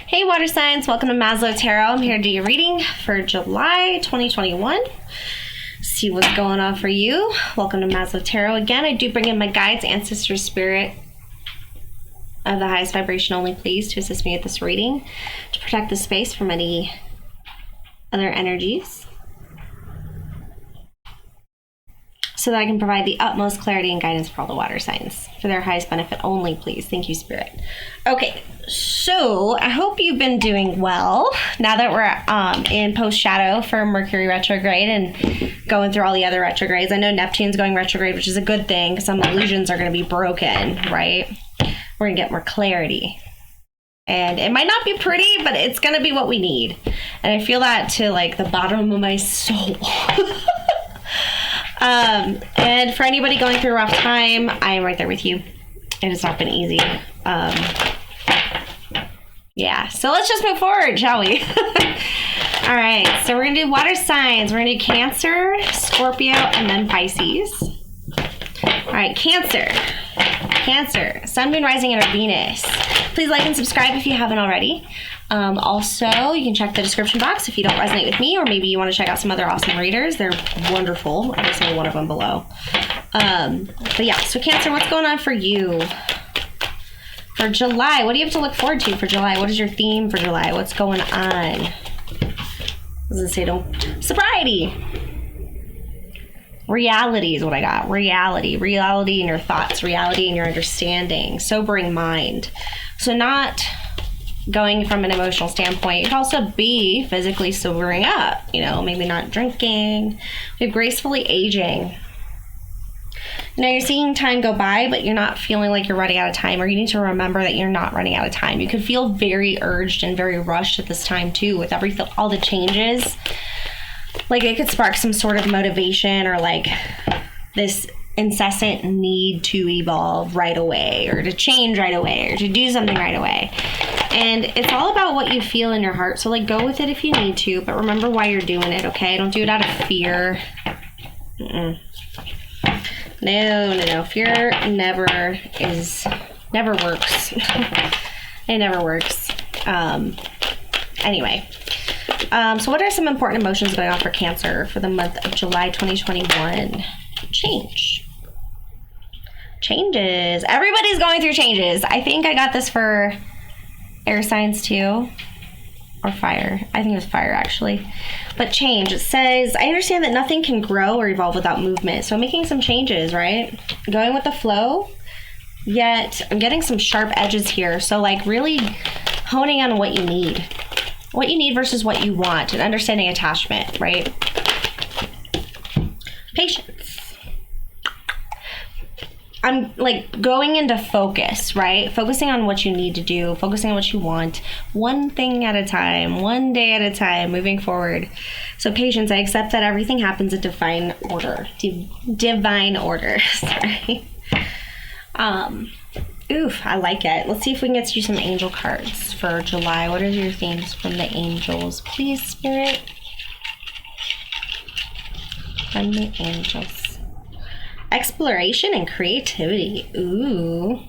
Hey water signs, welcome to Maslow Tarot. I'm here to do your reading for July 2021. See what's going on for you. Welcome to Maslow Tarot. Again, I do bring in my guides, ancestors, spirit of the highest vibration only, please, to assist me with this reading, to protect the space from any other energies, so that I can provide the utmost clarity and guidance for all the water signs for their highest benefit only, please. Thank you, Spirit. Okay, so I hope you've been doing well now that we're in post-shadow for Mercury retrograde and going through all the other retrogrades. I know Neptune's going retrograde, which is a good thing because some illusions are going to be broken, right? We're going to get more clarity. And it might not be pretty, but it's going to be what we need. And I feel that to like the bottom of my soul. And for anybody going through a rough time, I am right there with you. It has not been easy. Yeah, so let's just move forward, shall we? All right, so we're going to do water signs. We're going to do Cancer, Scorpio, and then Pisces. All right, Cancer. Cancer, Sun, Moon, Rising, and Venus. Please like and subscribe if you haven't already. Also, you can check the description box if you don't resonate with me, or maybe you want to check out some other awesome readers. They're wonderful. Every single one of them below. But yeah, so Cancer, what's going on for you? For July, what do you have to look forward to for July? What is your theme for July? What's going on? I was gonna say, don't. Sobriety. Reality is what I got. Reality. Reality in your thoughts. Reality in your understanding. Sobering mind. So not going from an emotional standpoint. It could also be physically sobering up. You know, maybe not drinking. Maybe gracefully aging. You know, you're seeing time go by, but you're not feeling like you're running out of time, or you need to remember that you're not running out of time. You could feel very urged and very rushed at this time too, with all the changes. Like it could spark some sort of motivation, or like this incessant need to evolve right away, or to change right away, or to do something right away. And it's all about what you feel in your heart. So like go with it if you need to, but remember why you're doing it, okay? Don't do it out of fear. No. Fear never works. It never works. Anyway. So what are some important emotions going on for Cancer for the month of July 2021? Changes. Everybody's going through changes. I think I got this for air signs too. Or fire. I think it was fire actually. But change. It says, I understand that nothing can grow or evolve without movement. So I'm making some changes, right? Going with the flow. Yet I'm getting some sharp edges here. So like really honing on what you need. What you need versus what you want, and understanding attachment, right? Patience. I'm like going into focus, right? Focusing on what you need to do, focusing on what you want, one thing at a time, one day at a time, moving forward. So patience, I accept that everything happens in divine order. Divine order, sorry. Oof, I like it. Let's see if we can get you some angel cards for July. What are your themes from the angels? Please, Spirit. From the angels. Exploration and creativity. Ooh.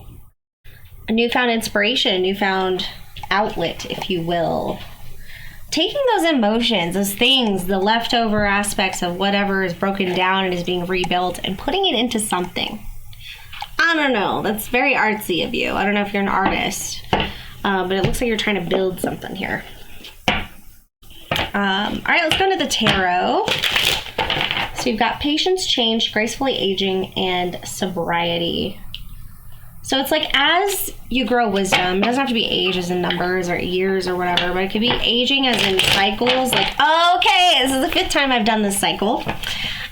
A newfound inspiration, a newfound outlet, if you will. Taking those emotions, those things, the leftover aspects of whatever is broken down and is being rebuilt, and putting it into something. I don't know. That's very artsy of you. I don't know if you're an artist, but it looks like you're trying to build something here. All right, let's go into the tarot. So you've got patience, change, gracefully aging, and sobriety. So it's like as you grow wisdom, it doesn't have to be age as in numbers or years or whatever, but it could be aging as in cycles. Like, okay, this is the 5th time I've done this cycle.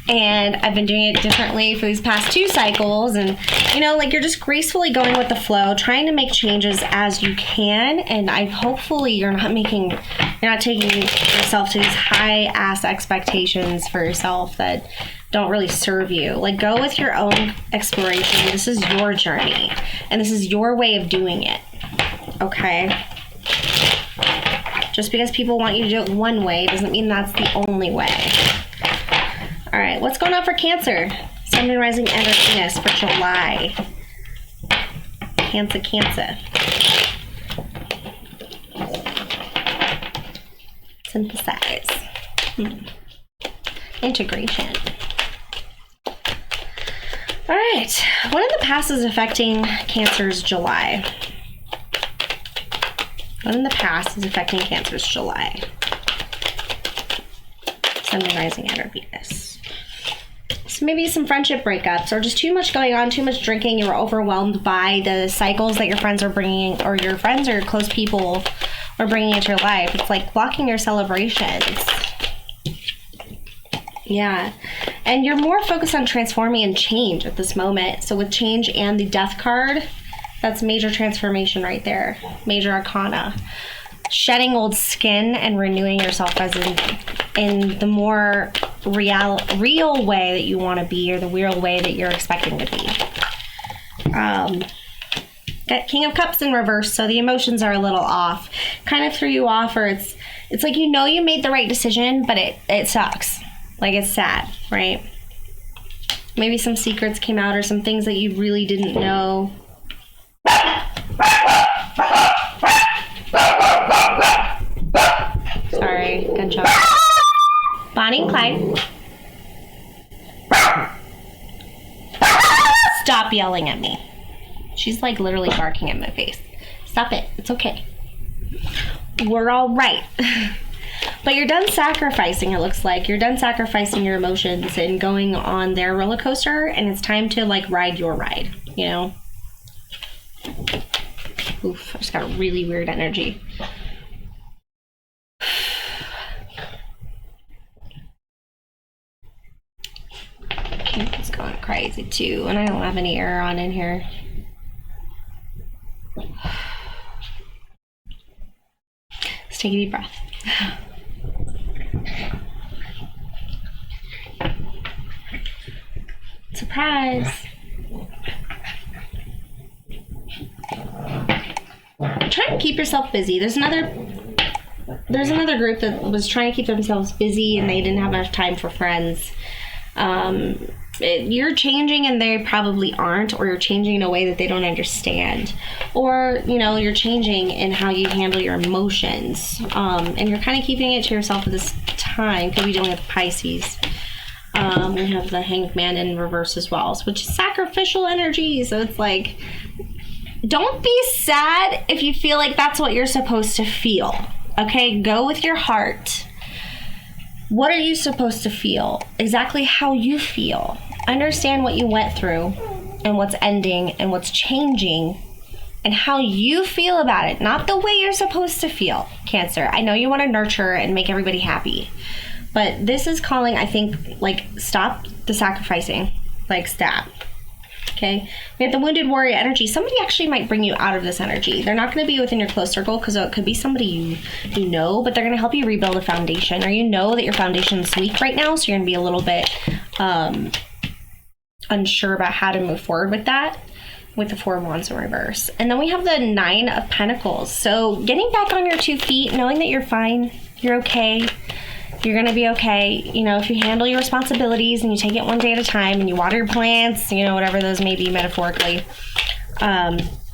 And I've been doing it differently for these past 2 cycles. And, you know, like you're just gracefully going with the flow, trying to make changes as you can. And hopefully you're not taking yourself to these high ass expectations for yourself that don't really serve you. Like go with your own exploration. This is your journey and this is your way of doing it. Okay. Just because people want you to do it one way doesn't mean that's the only way. All right, what's going on for Cancer? Sun, Moon, Rising, and Venus for July. Cancer. Synthesize. Integration. All right. What in the past is affecting Cancer's July? What in the past is affecting Cancer's July? Sun, Moon, Rising, and or Venus. So maybe some friendship breakups or just too much going on, too much drinking. You were overwhelmed by the cycles that your friends are bringing, or your friends or close people are bringing into your life. It's like blocking your celebrations. Yeah. And you're more focused on transforming and change at this moment. So with change and the Death card, that's major transformation right there. Major arcana. Shedding old skin and renewing yourself as in the more real way that you want to be, or the real way that you're expecting to be. Got King of Cups in reverse, so the emotions are a little off. Kind of threw you off, or it's like you know you made the right decision, but it sucks. Like, it's sad, right? Maybe some secrets came out, or some things that you really didn't know. Sorry, gunshot. Bonnie and Clyde. Stop yelling at me. She's like literally barking at my face. Stop it. It's okay. We're all right. But you're done sacrificing, it looks like. You're done sacrificing your emotions and going on their roller coaster, and it's time to like ride your ride, you know? Oof, I just got a really weird energy. It's going crazy too, and I don't have any air on in here. Let's take a deep breath. Surprise. Try to keep yourself busy. There's another group that was trying to keep themselves busy and they didn't have enough time for friends. You're changing and they probably aren't, or you're changing in a way that they don't understand, or you know, you're changing in how you handle your emotions, and you're kind of keeping it to yourself at this time. Could be dealing with Pisces. We have the Hanged Man in reverse as well, which is sacrificial energy. So it's like, don't be sad if you feel like that's what you're supposed to feel. Okay, go with your heart. What are you supposed to feel? Exactly how you feel. Understand what you went through and what's ending and what's changing and how you feel about it, not the way you're supposed to feel, Cancer. I know you want to nurture and make everybody happy, but this is calling, I think, like, stop the sacrificing, like, stop. Okay, we have the Wounded Warrior energy. Somebody actually might bring you out of this energy. They're not going to be within your close circle, because it could be somebody you know, but they're going to help you rebuild a foundation, or you know that your foundation is weak right now, so you're going to be a little bit unsure about how to move forward with that, with the Four of Wands in reverse. And then we have the Nine of Pentacles. So getting back on your 2 feet, knowing that you're fine, you're okay. You're going to be okay. You know, if you handle your responsibilities and you take it one day at a time and you water your plants, you know, whatever those may be metaphorically,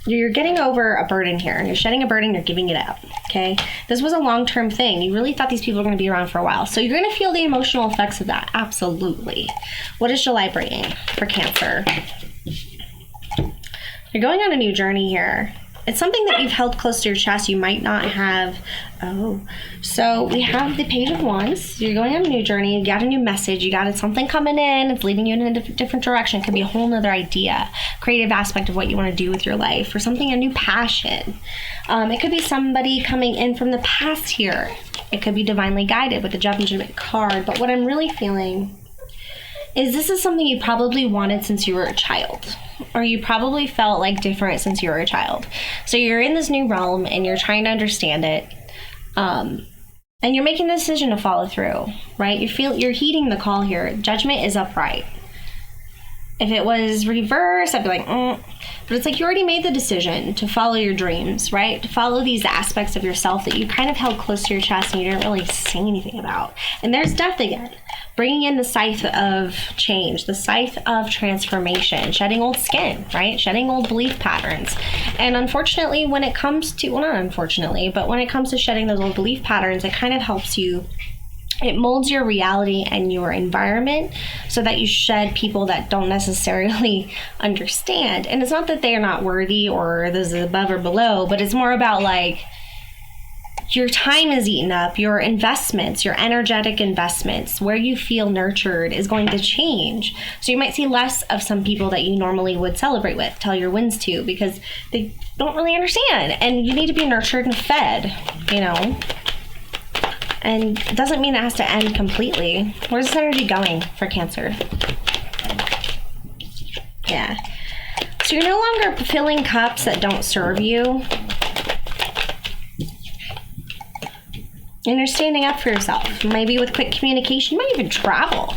you're getting over a burden here. You're shedding a burden, you're giving it out, okay? This was a long-term thing. You really thought these people were going to be around for a while. So you're going to feel the emotional effects of that, absolutely. What is July bringing for Cancer? You're going on a new journey here. It's something that you've held close to your chest. You might not have. Oh, so we have the Page of Wands. You're going on a new journey. You got a new message. You got something coming in. It's leading you in a different direction. It could be a whole nother idea, creative aspect of what you want to do with your life, or something, a new passion. It could be somebody coming in from the past here. It could be divinely guided with the Judgment card. But what I'm really feeling is this is something you probably wanted since you were a child, or you probably felt like different since you were a child. So you're in this new realm and you're trying to understand it, and you're making the decision to follow through, right? You're heeding the call here. Judgment is upright. If it was reverse, I'd be like, But it's like you already made the decision to follow your dreams, right? To follow these aspects of yourself that you kind of held close to your chest and you didn't really say anything about. And there's death again. Bringing in the scythe of change, the scythe of transformation, shedding old skin, right? Shedding old belief patterns. And unfortunately, when it comes to, well, not unfortunately, but when it comes to shedding those old belief patterns, it kind of helps you. It molds your reality and your environment so that you shed people that don't necessarily understand. And it's not that they are not worthy or this is above or below, but it's more about like your time is eaten up, your investments, your energetic investments, where you feel nurtured is going to change. So you might see less of some people that you normally would celebrate with, tell your wins to, because they don't really understand. And you need to be nurtured and fed, you know? And it doesn't mean it has to end completely. Where's this energy going for Cancer? Yeah. So you're no longer filling cups that don't serve you. And you're standing up for yourself. Maybe with quick communication. You might even travel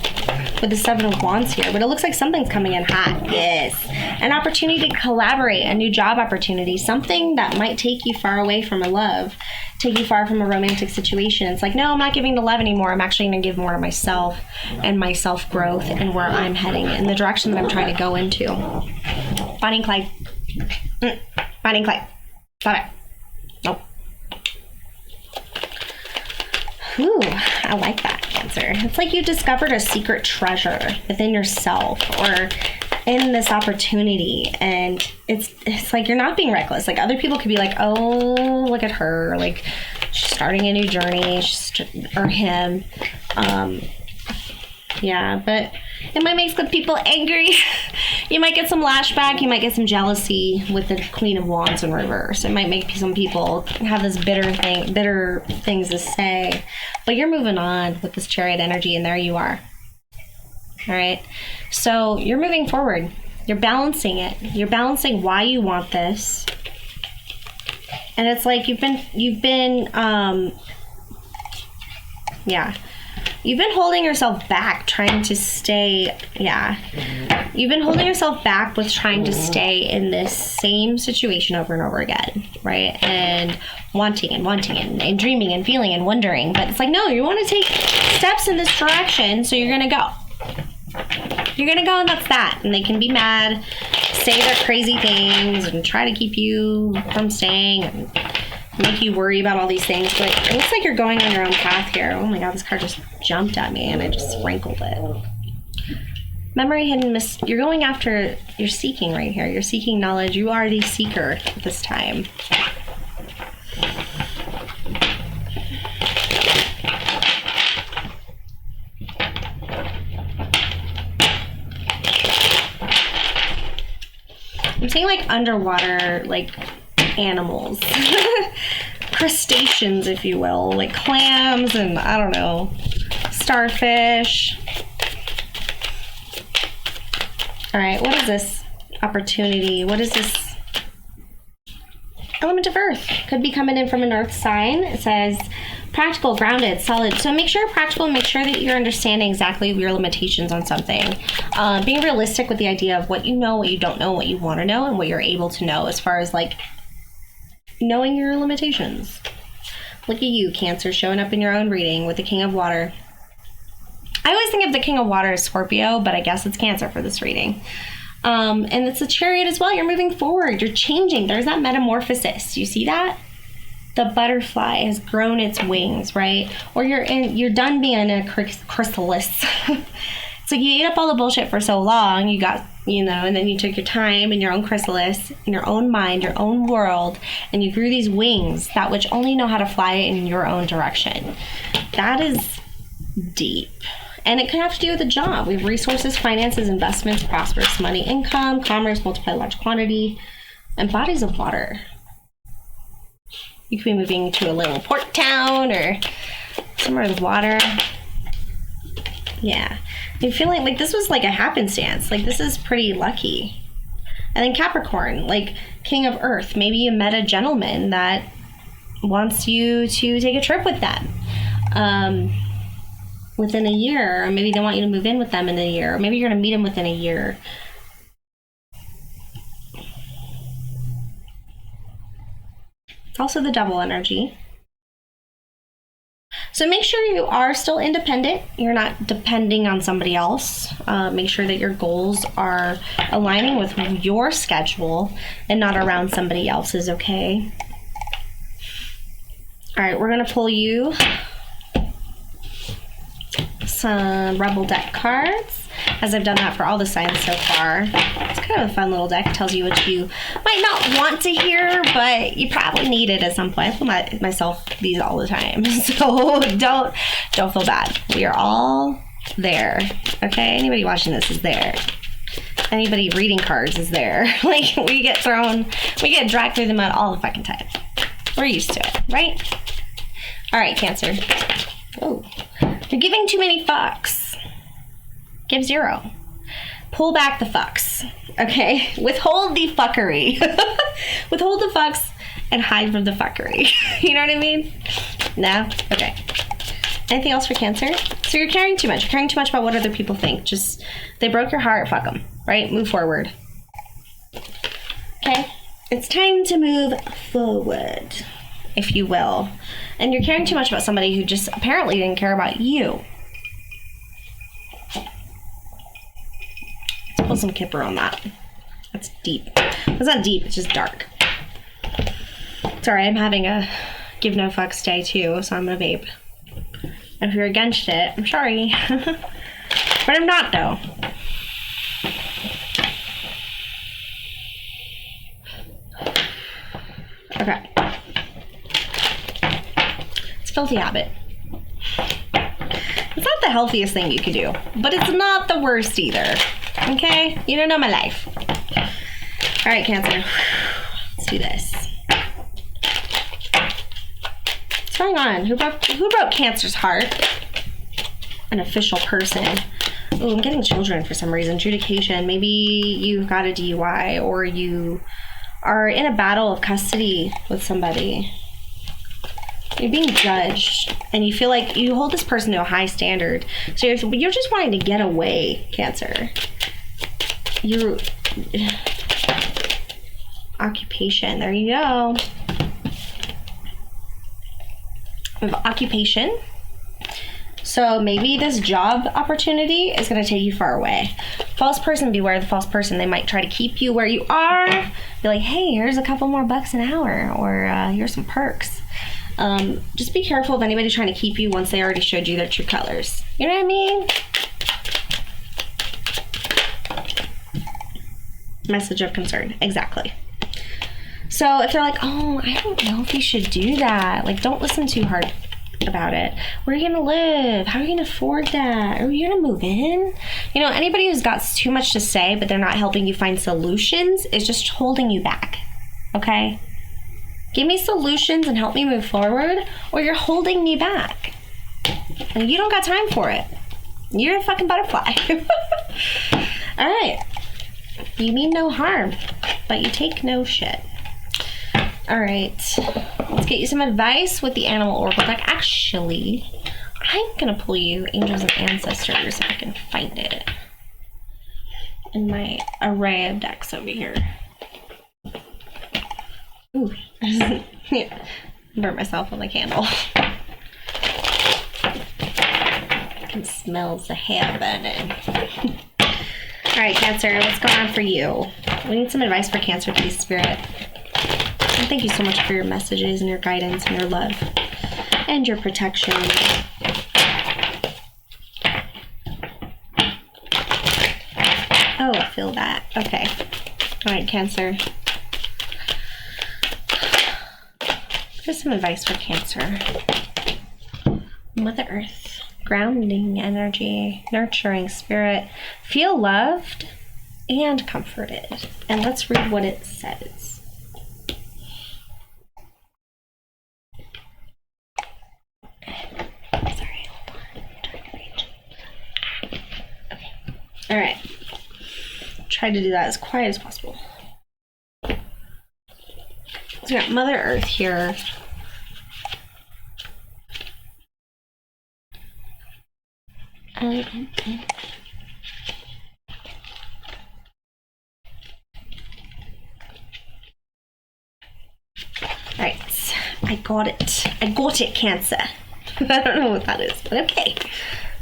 with the Seven of Wands here. But it looks like something's coming in hot. Yes. An opportunity to collaborate. A new job opportunity. Something that might take you far away from a love. Take you far from a romantic situation. It's like, no, I'm not giving to love anymore. I'm actually going to give more to myself and my self-growth and where I'm heading in the direction that I'm trying to go into. Bonnie and Clyde. Bonnie and Clyde. Stop it. Nope. Ooh, I like that, Cancer. It's like you discovered a secret treasure within yourself or in this opportunity, and it's like you're not being reckless. Like other people could be like, oh, look at her, like she's starting a new journey, or him. Yeah, but it might make some people angry. You might get some lashback. You might get some jealousy with the Queen of Wands in reverse. It might make some people have this bitter things to say. But you're moving on with this Chariot energy, and there you are. All right. So you're moving forward. You're balancing it. You're balancing why you want this. And it's like you've been holding yourself back trying to stay, You've been holding yourself back with trying to stay in this same situation over and over again, right? And wanting and dreaming and feeling and wondering. But it's like, no, you want to take steps in this direction, so you're going to go. You're going to go, and that's that. And they can be mad, say their crazy things, and try to keep you from staying, and make you worry about all these things. But it looks like you're going on your own path here. Oh my God, this card just jumped at me, and I just wrinkled it. Memory, hidden, you're going after, you're seeking right here. You're seeking knowledge. You are the seeker this time. I'm seeing like underwater, like animals, crustaceans, if you will, like clams and I don't know, starfish. All right, what is this opportunity? What is this? Element of Earth. Could be coming in from an Earth sign. It says practical, grounded, solid. So make sure you're practical and make sure that you're understanding exactly your limitations on something. Being realistic with the idea of what you know, what you don't know, what you want to know, and what you're able to know as far as like knowing your limitations. Look at you, Cancer, showing up in your own reading with the King of Water. I always think of the King of Water as Scorpio, but I guess it's Cancer for this reading. And it's a Chariot as well. You're moving forward. You're changing. There's that metamorphosis. You see that? The butterfly has grown its wings, right? Or you're done being a chrysalis. So you ate up all the bullshit for so long. You got, and then you took your time in your own chrysalis, in your own mind, your own world, and you grew these wings that which only know how to fly in your own direction. That is deep. And it could have to do with a job. We have resources, finances, investments, prosperous money, income, commerce, multiply large quantity, and bodies of water. You could be moving to a little port town or somewhere with water. Yeah. You feel like this was like a happenstance. Like this is pretty lucky. And then Capricorn, like King of Earth. Maybe you met a gentleman that wants you to take a trip with them. Within a year, or maybe they want you to move in with them in a year, or maybe you're going to meet them within a year. also the Devil energy. So make sure you are still independent. You're not depending on somebody else. Make sure that your goals are aligning with your schedule and not around somebody else's, okay? All right, we're gonna pull you some Rebel deck cards, as I've done that for all the signs so far. It's kind of a fun little deck. It tells you what you might not want to hear, but you probably need it at some point. I pull myself these all the time, so don't feel bad. We are all there, okay? Anybody watching this is there. Anybody reading cards is there. Like, we get dragged through the mud all the fucking time. We're used to it, right? All right, Cancer. Oh, you're giving too many fucks. Give 0. Pull back the fucks, okay? Withhold the fuckery. Withhold the fucks and hide from the fuckery. You know what I mean? No? Okay. Anything else for Cancer? So you're caring too much. You're caring too much about what other people think. Just, they broke your heart, fuck them, right? Move forward. Okay? It's time to move forward, if you will. And you're caring too much about somebody who just apparently didn't care about you. Let's pull some Kipper on that. That's deep. It's not deep, it's just dark. Sorry, I'm having a give no fucks day too, so I'm gonna vape. And if you're against it, I'm sorry. But I'm not, though. Okay. It's a filthy habit. It's not the healthiest thing you could do, but it's not the worst either. Okay? You don't know my life. All right, Cancer. Let's do this. What's going on? Who broke Cancer's heart? An official person. Oh, I'm getting children for some reason. Adjudication. Maybe you've got a DUI, or you are in a battle of custody with somebody. You're being judged, and you feel like you hold this person to a high standard. So you're just wanting to get away, Cancer. Your occupation. There you go. We have occupation. So maybe this job opportunity is going to take you far away. False person, beware the false person. They might try to keep you where you are. Be like, hey, here's a couple more bucks an hour, or here's some perks. Just be careful of anybody trying to keep you once they already showed you their true colors. You know what I mean? Message of concern. Exactly. So if they're like, oh, I don't know if you should do that. Like, don't listen too hard about it. Where are you going to live? How are you going to afford that? Are you going to move in? You know, anybody who's got too much to say, but they're not helping you find solutions is just holding you back. Okay? Give me solutions and help me move forward, or you're holding me back. And you don't got time for it. You're a fucking butterfly. All right. You mean no harm, but you take no shit. All right. Let's get you some advice with the Animal Oracle deck. Actually, I'm going to pull you Angels and Ancestors if I can find it in my array of decks over here. Ooh. Yeah. Burnt myself with my candle. I can smell the hair burning. All right, Cancer, what's going on for you? We need some advice for Cancer, please, Spirit. And thank you so much for your messages and your guidance and your love and your protection. Oh, I feel that. Okay. All right, Cancer. Here's some advice for Cancer. Mother Earth. Grounding energy. Nurturing spirit. Feel loved and comforted. And let's read what it says. Sorry, hold on. I'm trying to reach. Okay. All right. Try to do that as quiet as possible. So we got Mother Earth here. Alright. I got it. I got it, Cancer. I don't know what that is, but okay.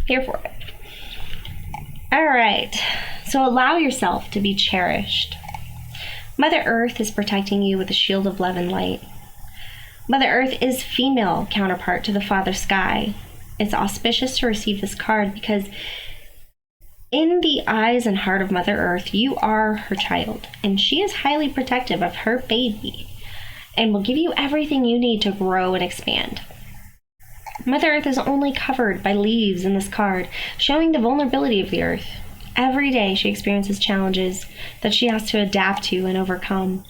Here for it. All right. So allow yourself to be cherished. Mother Earth is protecting you with a shield of love and light. Mother Earth is female counterpart to the Father Sky. It's auspicious to receive this card because in the eyes and heart of Mother Earth, you are her child, and she is highly protective of her baby and will give you everything you need to grow and expand. Mother Earth is only covered by leaves in this card, showing the vulnerability of the Earth. Every day she experiences challenges that she has to adapt to and overcome.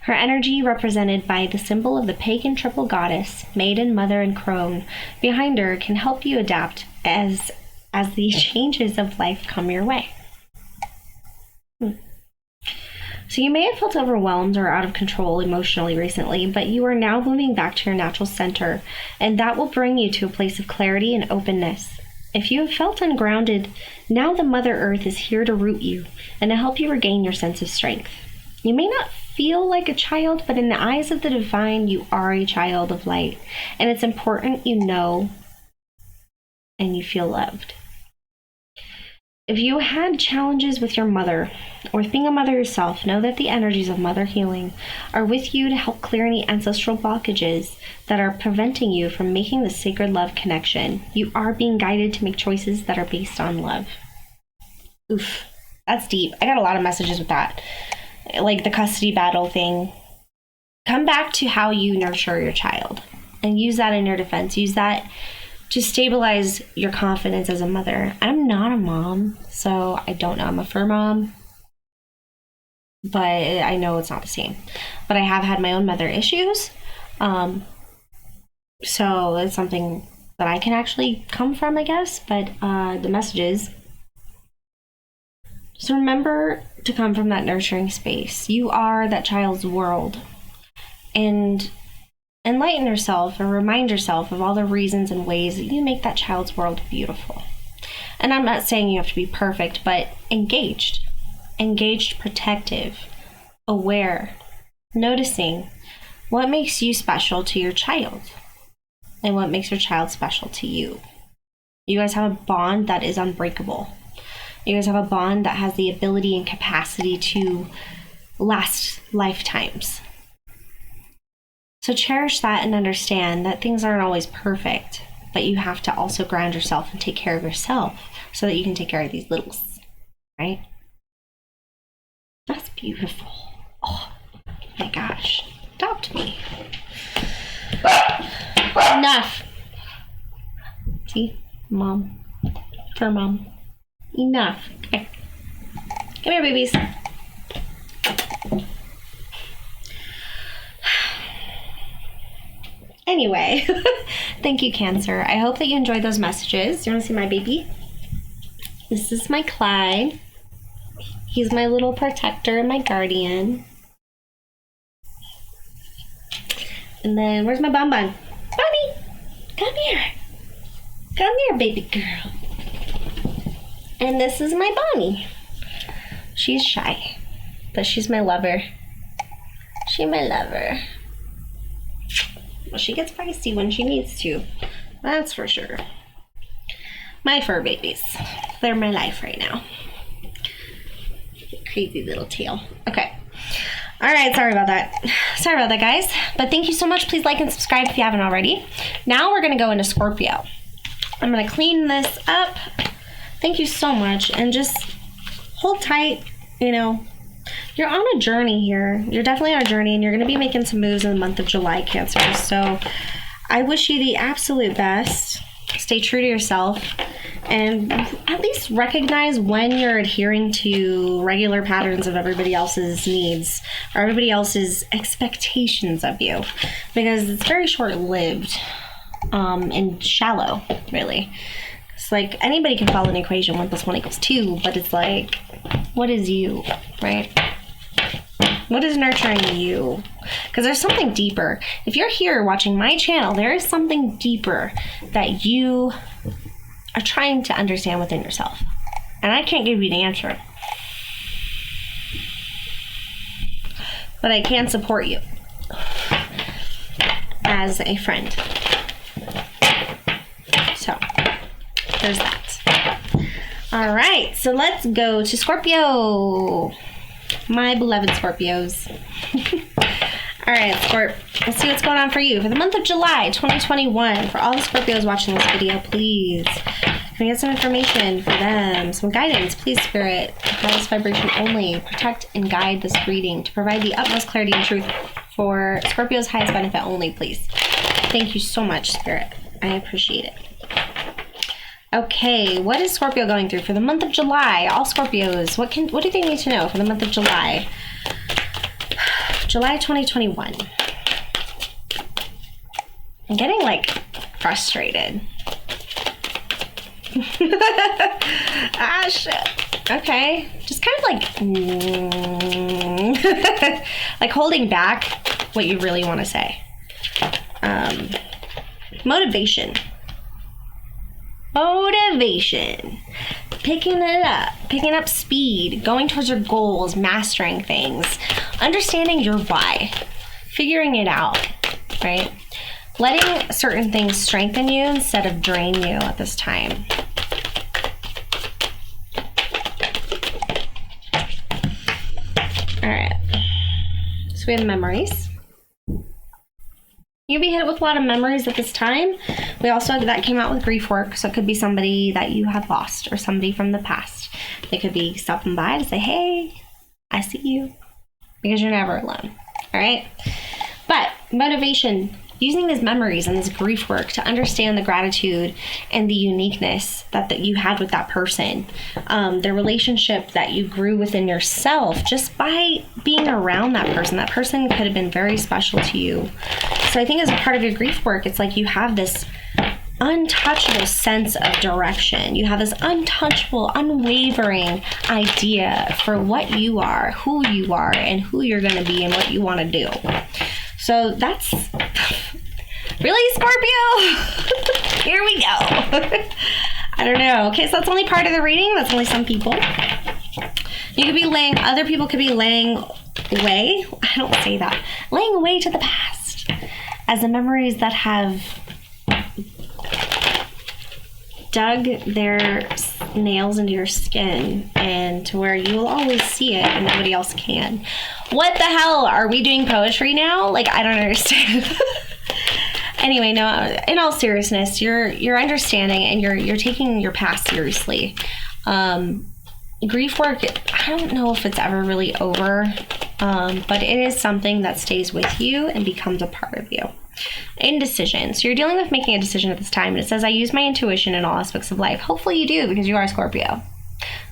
Her energy, represented by the symbol of the pagan triple goddess, maiden, mother, and crone, behind her can help you adapt as the changes of life come your way. So you may have felt overwhelmed or out of control emotionally recently, but you are now moving back to your natural center, and that will bring you to a place of clarity and openness. If you have felt ungrounded, now the Mother Earth is here to root you and to help you regain your sense of strength. You may not feel like a child, but in the eyes of the divine, you are a child of light, and it's important you know and you feel loved. If you had challenges with your mother, or with being a mother yourself, know that the energies of mother healing are with you to help clear any ancestral blockages that are preventing you from making the sacred love connection. You are being guided to make choices that are based on love. Oof, that's deep. I got a lot of messages with that. Like the custody battle thing. Come back to how you nurture your child and use that in your defense. Use that to stabilize your confidence as a mother. I'm not a mom, so I don't know. I'm a fur mom, but I know it's not the same. But I have had my own mother issues, so it's something that I can actually come from, I guess. But the message is, just remember to come from that nurturing space. You are that child's world, and enlighten yourself or remind yourself of all the reasons and ways that you make that child's world beautiful. And I'm not saying you have to be perfect, but engaged, protective, aware, noticing what makes you special to your child and what makes your child special to you. You guys have a bond that is unbreakable. You guys have a bond that has the ability and capacity to last lifetimes. So cherish that and understand that things aren't always perfect, but you have to also ground yourself and take care of yourself so that you can take care of these littles, right? That's beautiful. Oh my gosh. Adopt me. Enough. See? Mom. For mom. Enough. Okay. Come here, babies. Anyway, thank you, Cancer. I hope that you enjoyed those messages. You want to see my baby? This is my Clyde. He's my little protector and my guardian. And then, where's my Bon Bon? Bonnie, come here. Come here, baby girl. And this is my Bonnie. She's shy, but she's my lover. She's my lover. Well, she gets feisty when she needs to. That's for sure. My fur babies. They're my life right now. Crazy little tail. Okay. Alright, sorry about that. Sorry about that, guys. But thank you so much. Please like and subscribe if you haven't already. Now we're going to go into Scorpio. I'm going to clean this up. Thank you so much. And just hold tight, you know. You're on a journey here. You're definitely on a journey, and you're going to be making some moves in the month of July, Cancer. So I wish you the absolute best. Stay true to yourself, and at least recognize when you're adhering to regular patterns of everybody else's needs or everybody else's expectations of you, because it's very short-lived and shallow, really. It's like anybody can follow an equation, 1 + 1 = 2, but it's like, what is you, right? What is nurturing you? Because there's something deeper. If you're here watching my channel, there is something deeper that you are trying to understand within yourself. And I can't give you the answer, but I can support you. as a friend. So there's that. All right, so let's go to Scorpio. My beloved Scorpios. All right, Scorp, let's see what's going on for you for the month of July 2021. For all the Scorpios watching this video, please, can I get some information for them? Some guidance, please, Spirit. Highest vibration only. Protect and guide this reading to provide the utmost clarity and truth for Scorpio's highest benefit only, please. Thank you so much, Spirit. I appreciate it. Okay, what is Scorpio going through for the month of July? All Scorpios, what do they need to know for the month of July? July 2021. I'm getting like frustrated. Ah, shit. Okay, just kind of like like holding back what you really want to say. Motivation. Picking up speed, going towards your goals, mastering things, understanding your why, figuring it out, right? Letting certain things strengthen you instead of drain you at this time. All right, so we have memories. You'll be hit with a lot of memories at this time. We also, that came out with grief work, so it could be somebody that you have lost or somebody from the past. They could be stopping by to say, hey, I see you, because you're never alone, all right? But motivation, using these memories and this grief work to understand the gratitude and the uniqueness that you had with that person, the relationship that you grew within yourself just by being around that person. That person could have been very special to you. So I think as a part of your grief work, it's like you have this untouchable sense of direction. You have this untouchable, unwavering idea for what you are, who you are, and who you're going to be and what you want to do. So that's really, Scorpio. Here we go. I don't know. Okay, so that's only part of the reading. That's only some people. You could be laying, other people could be laying away. I don't say that. Laying away to the past as the memories that have dug their nails into your skin and to where you will always see it and nobody else can. What the hell? Are we doing poetry now? Like, I don't understand. Anyway, no, in all seriousness, you're understanding and you're taking your past seriously. Grief work, I don't know if it's ever really over, but it is something that stays with you and becomes a part of you. Indecision. So you're dealing with making a decision at this time, and it says, I use my intuition in all aspects of life. Hopefully you do, because you are Scorpio.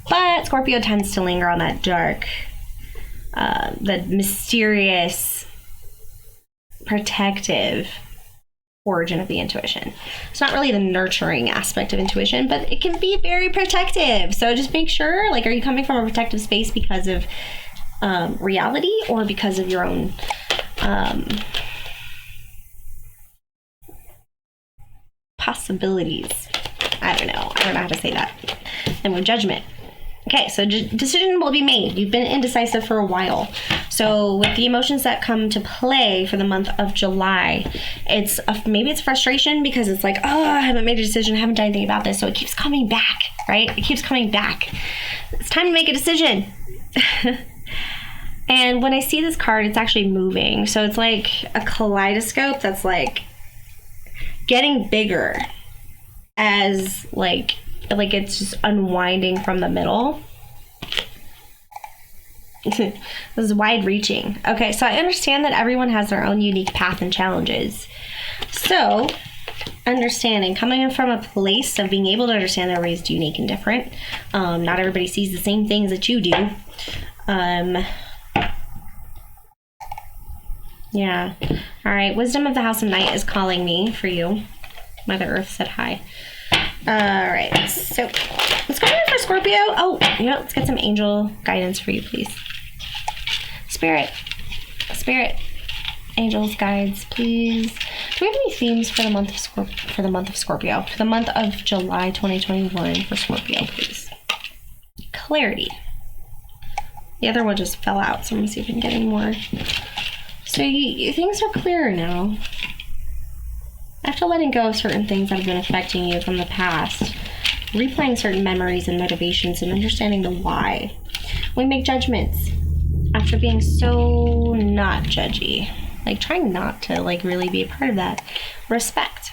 But Scorpio tends to linger on that dark, the mysterious, protective origin of the intuition. It's not really the nurturing aspect of intuition, but it can be very protective. So just make sure, like, are you coming from a protective space because of reality or because of your own possibilities? I don't know how to say that. And with judgment. Okay, so decision will be made. You've been indecisive for a while. So with the emotions that come to play for the month of July, it's maybe it's frustration because it's like, oh, I haven't made a decision, I haven't done anything about this. So it keeps coming back, right? It keeps coming back. It's time to make a decision. And when I see this card, it's actually moving. So it's like a kaleidoscope that's like getting bigger as like it's just unwinding from the middle. This is wide reaching. Okay, so I understand that everyone has their own unique path and challenges. So understanding, coming in from a place of being able to understand that everybody's unique and different. Not everybody sees the same things that you do. Yeah. All right, wisdom of the House of Night is calling me for you. Mother Earth said hi. All right, so let's go in for Scorpio. Oh, let's get some angel guidance for you, please. Spirit, angels, guides, please. Do we have any themes for the month of Scorpio? For the month of July 2021 for Scorpio, please. Clarity. The other one just fell out, so I'm gonna see if I can get any more. So things are clearer now. After letting go of certain things that have been affecting you from the past, replaying certain memories and motivations and understanding the why, we make judgments after being so not judgy. Like, trying not to, like, really be a part of that. Respect.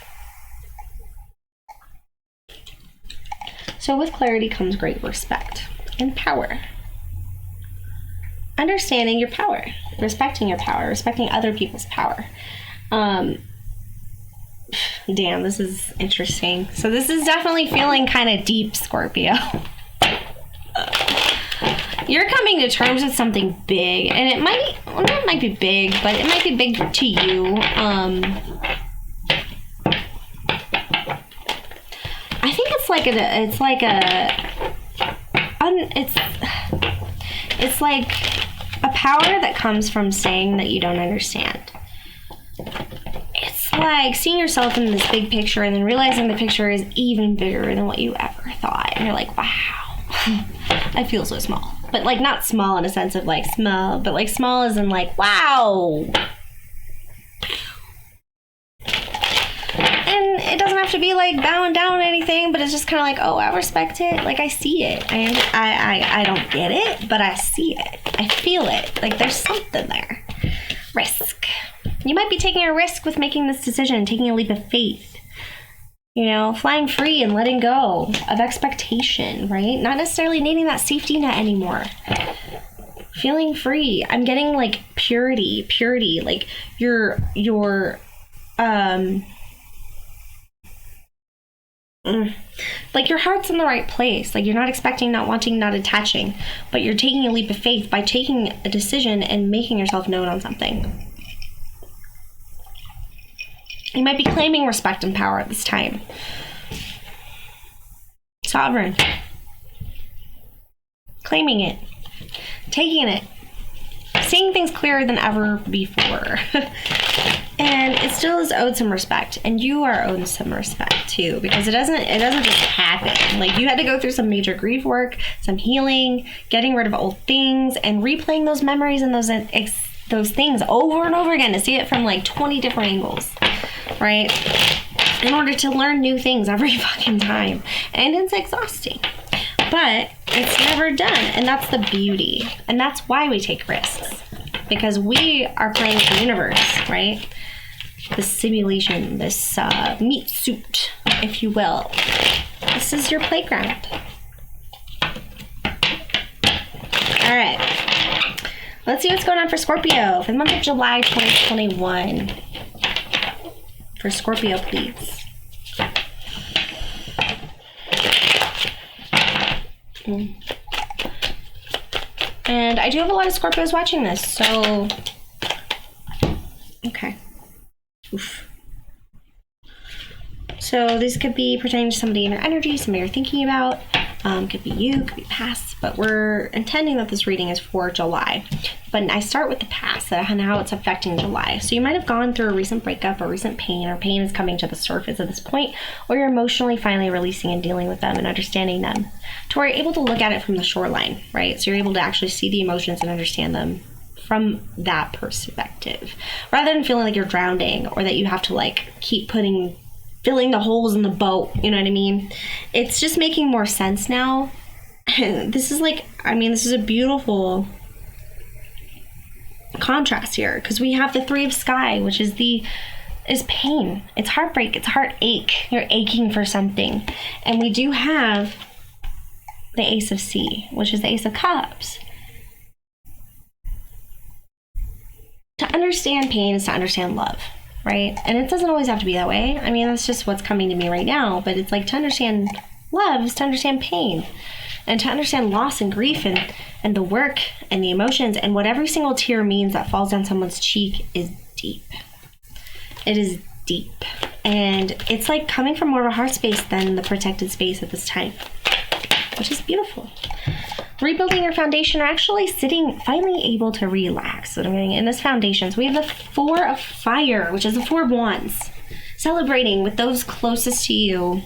So with clarity comes great respect and power. Understanding your power, respecting your power, respecting other people's power. Damn, this is interesting. So this is definitely feeling kind of deep, Scorpio. You're coming to terms with something big, and it might be big, but it might be big to you. I think it's like a power that comes from saying that you don't understand. It's like seeing yourself in this big picture and then realizing the picture is even bigger than what you ever thought, and you're like, wow, I feel so small. But like, not small in a sense of like small, but like small as in like, wow. And it doesn't have to be like bowing down or anything, but it's just kind of like, oh, I respect it. Like, I see it. I don't get it, but I see it. I feel it. Like, there's something there. Risk. You might be taking a risk with making this decision, taking a leap of faith. You know, flying free and letting go of expectation, right? Not necessarily needing that safety net anymore. Feeling free. I'm getting like purity, like your like your heart's in the right place. Like, you're not expecting, not wanting, not attaching, but you're taking a leap of faith by taking a decision and making yourself known on something. You might be claiming respect and power at this time. Sovereign. Claiming it. Taking it. Seeing things clearer than ever before. And it still is owed some respect. And you are owed some respect too, because it doesn't just happen. Like, you had to go through some major grief work, some healing, getting rid of old things, and replaying those memories and those things over and over again to see it from like 20 different angles. Right? In order to learn new things every fucking time. And it's exhausting. But it's never done. And that's the beauty. And that's why we take risks. Because we are playing with the universe, right? This simulation, this meat suit, if you will. This is your playground. Alright. Let's see what's going on for Scorpio for the month of July 2021. For Scorpio, please. And I do have a lot of Scorpios watching this, so... Okay. Oof. So this could be pertaining to somebody in your energy, somebody you're thinking about. Could be you, could be past, but we're intending that this reading is for July. But I start with the past and how it's affecting July. So you might have gone through a recent breakup or recent pain, or pain is coming to the surface at this point, or you're emotionally finally releasing and dealing with them and understanding them, to where you're able to look at it from the shoreline, right? So you're able to actually see the emotions and understand them from that perspective, rather than feeling like you're drowning or that you have to like keep filling the holes in the boat, you know what I mean? It's just making more sense now. This is a beautiful contrast here, because we have the Three of Sky, which is pain. It's heartbreak. It's heartache. You're aching for something. And we do have the Ace of Sea, which is the Ace of Cups. To understand pain is to understand love. Right? And it doesn't always have to be that way. I mean, that's just what's coming to me right now. But it's like, to understand love is to understand pain. And to understand loss and grief and the work and the emotions and what every single tear means that falls down someone's cheek is deep. It is deep. And it's like coming from more of a heart space than the protected space at this time, which is beautiful. Rebuilding your foundation, or actually finally able to relax. So I'm getting in this foundation. So we have the Four of Fire, which is the Four of Wands. Celebrating with those closest to you.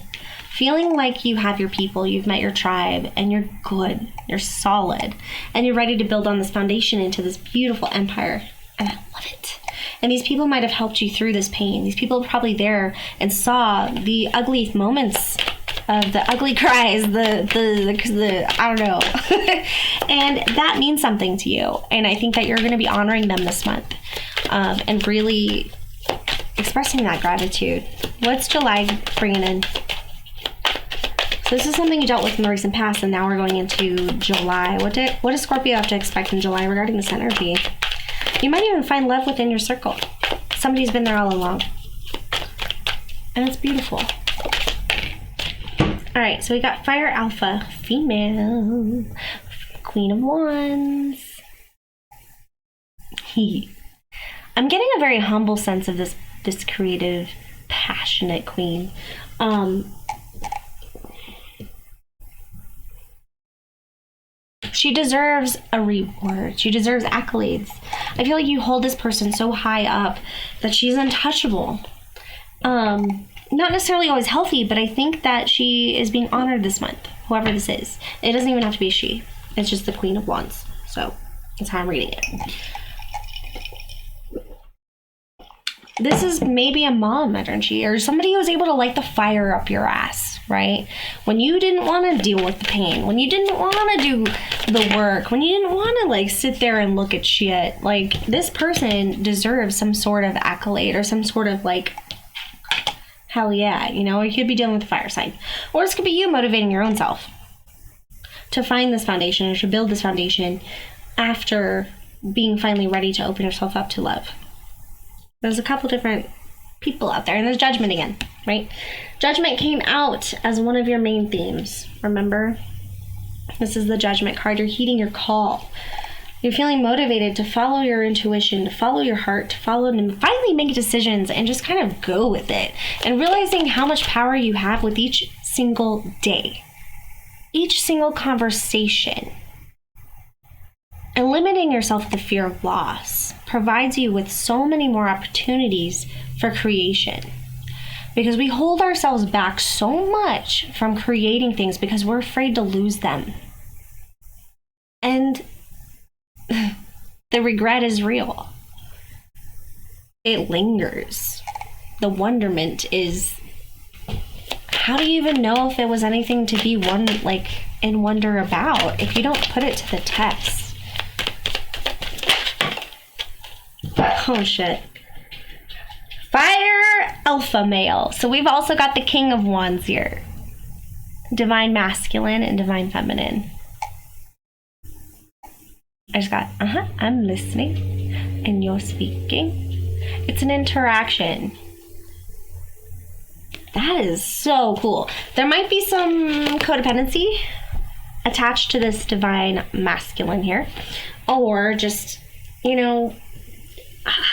Feeling like you have your people, you've met your tribe, and you're good. You're solid. And you're ready to build on this foundation into this beautiful empire. And I love it. And these people might have helped you through this pain. These people are probably there and saw the ugly moments of the ugly cries, the I don't know. And that means something to you. And I think that you're going to be honoring them this month, and really expressing that gratitude. What's July bringing in? So this is something you dealt with in the recent past, and now we're going into July. What does Scorpio have to expect in July regarding this energy? You might even find love within your circle. Somebody's been there all along. And it's beautiful. Alright, so we got Fire Alpha, female, Queen of Wands. I'm getting a very humble sense of this creative, passionate queen. She deserves a reward. She deserves accolades. I feel like you hold this person so high up that she's untouchable. Not necessarily always healthy, but I think that she is being honored this month, whoever this is. It doesn't even have to be a she. It's just the Queen of Wands. So that's how I'm reading it. This is maybe a mom energy, or somebody who was able to light the fire up your ass, right? When you didn't want to deal with the pain, when you didn't want to do the work, when you didn't want to like sit there and look at shit, like this person deserves some sort of accolade or some sort of like, hell yeah, you know, or you could be dealing with the fire sign. Or this could be you motivating your own self to find this foundation or to build this foundation after being finally ready to open yourself up to love. There's a couple different people out there, and there's Judgment again, right? Judgment came out as one of your main themes, remember? This is the Judgment card. You're heeding your call. You're feeling motivated to follow your intuition, to follow your heart, to follow and finally make decisions and just kind of go with it. And realizing how much power you have with each single day, each single conversation. And limiting yourself with the fear of loss provides you with so many more opportunities for creation. Because we hold ourselves back so much from creating things because we're afraid to lose them. And the regret is real. It lingers. The wonderment is, how do you even know if it was anything to be in wonder about if you don't put it to the test? Oh shit. Fire Alpha male. So we've also got the King of Wands here. Divine Masculine and Divine Feminine. I just got, I'm listening and you're speaking. It's an interaction. That is so cool. There might be some codependency attached to this Divine Masculine here, or just, you know,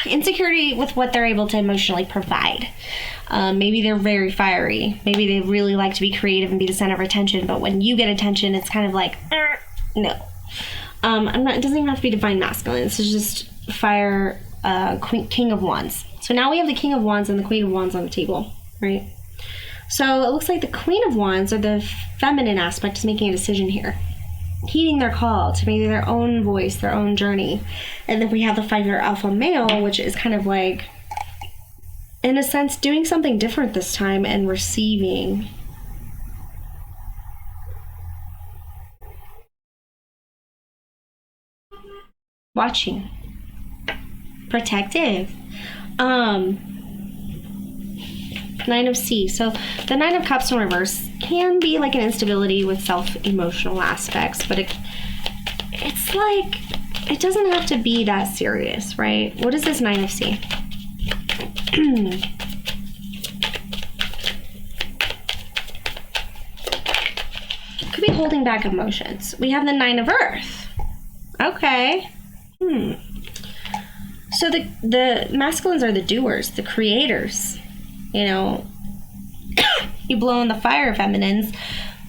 insecurity with what they're able to emotionally provide. Maybe they're very fiery. Maybe they really like to be creative and be the center of attention, but when you get attention, it's kind of like, no. It doesn't even have to be Divine Masculine. This is just Fire King of Wands. So now we have the King of Wands and the Queen of Wands on the table, right? So it looks like the Queen of Wands, or the feminine aspect, is making a decision here. Heeding their call to maybe their own voice, their own journey. And then we have the Fire Alpha male, which is kind of like, in a sense, doing something different this time and receiving. Watching. Protective. Nine of C. So the Nine of Cups in reverse can be like an instability with self-emotional aspects, but it's like, it doesn't have to be that serious, right? What is this Nine of C? Could be holding back emotions. We have the Nine of Earth. Okay. So the masculines are the doers, the creators. You know, you blow in the fire, feminines,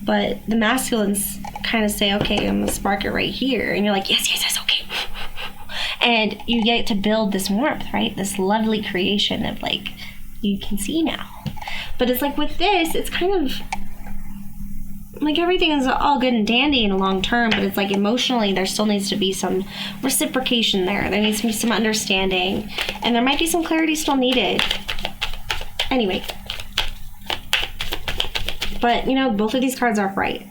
but the masculines kind of say, okay, I'm going to spark it right here. And you're like, yes, okay. And you get to build this warmth, right? This lovely creation of like, you can see now. But it's like with this, it's kind of, like everything is all good and dandy in the long term, but it's like emotionally there still needs to be some reciprocation there. There needs to be some understanding, and there might be some clarity still needed. Anyway. But, you know, both of these cards are upright.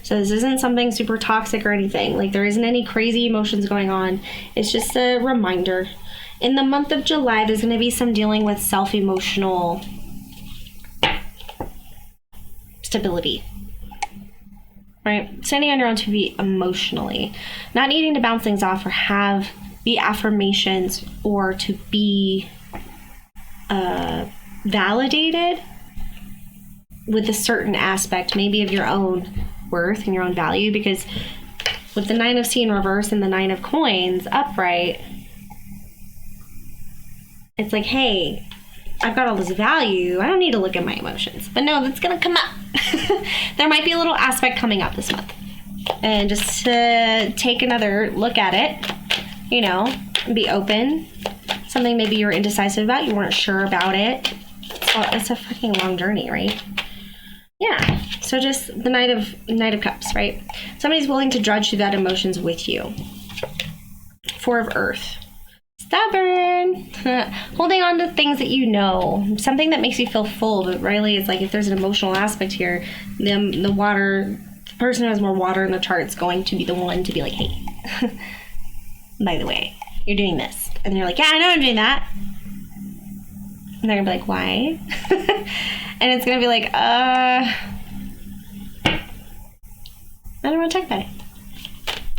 So this isn't something super toxic or anything. Like, there isn't any crazy emotions going on. It's just a reminder. In the month of July, there's going to be some dealing with self-emotional stability. Right? Standing on your own to be emotionally. Not needing to bounce things off or be affirmations or to be validated with a certain aspect, maybe of your own worth and your own value, because with the 9 of Sea in reverse and the 9 of Coins upright, it's like, hey, I've got all this value. I don't need to look at my emotions. But no, that's going to come up. There might be a little aspect coming up this month. And just to take another look at it, you know, and be open. Something maybe you were indecisive about, you weren't sure about it. It's a fucking long journey, right? Yeah. So just the Knight of Cups, right? Somebody's willing to drudge through that emotions with you. 4 of Earth. Stubborn. Holding on to things that you know. Something that makes you feel full, but really it's like if there's an emotional aspect here, the person who has more water in the chart is going to be the one to be like, hey, by the way, you're doing this. And you're like, yeah, I know I'm doing that. And they're going to be like, why? And it's going to be like, I don't want to talk about it.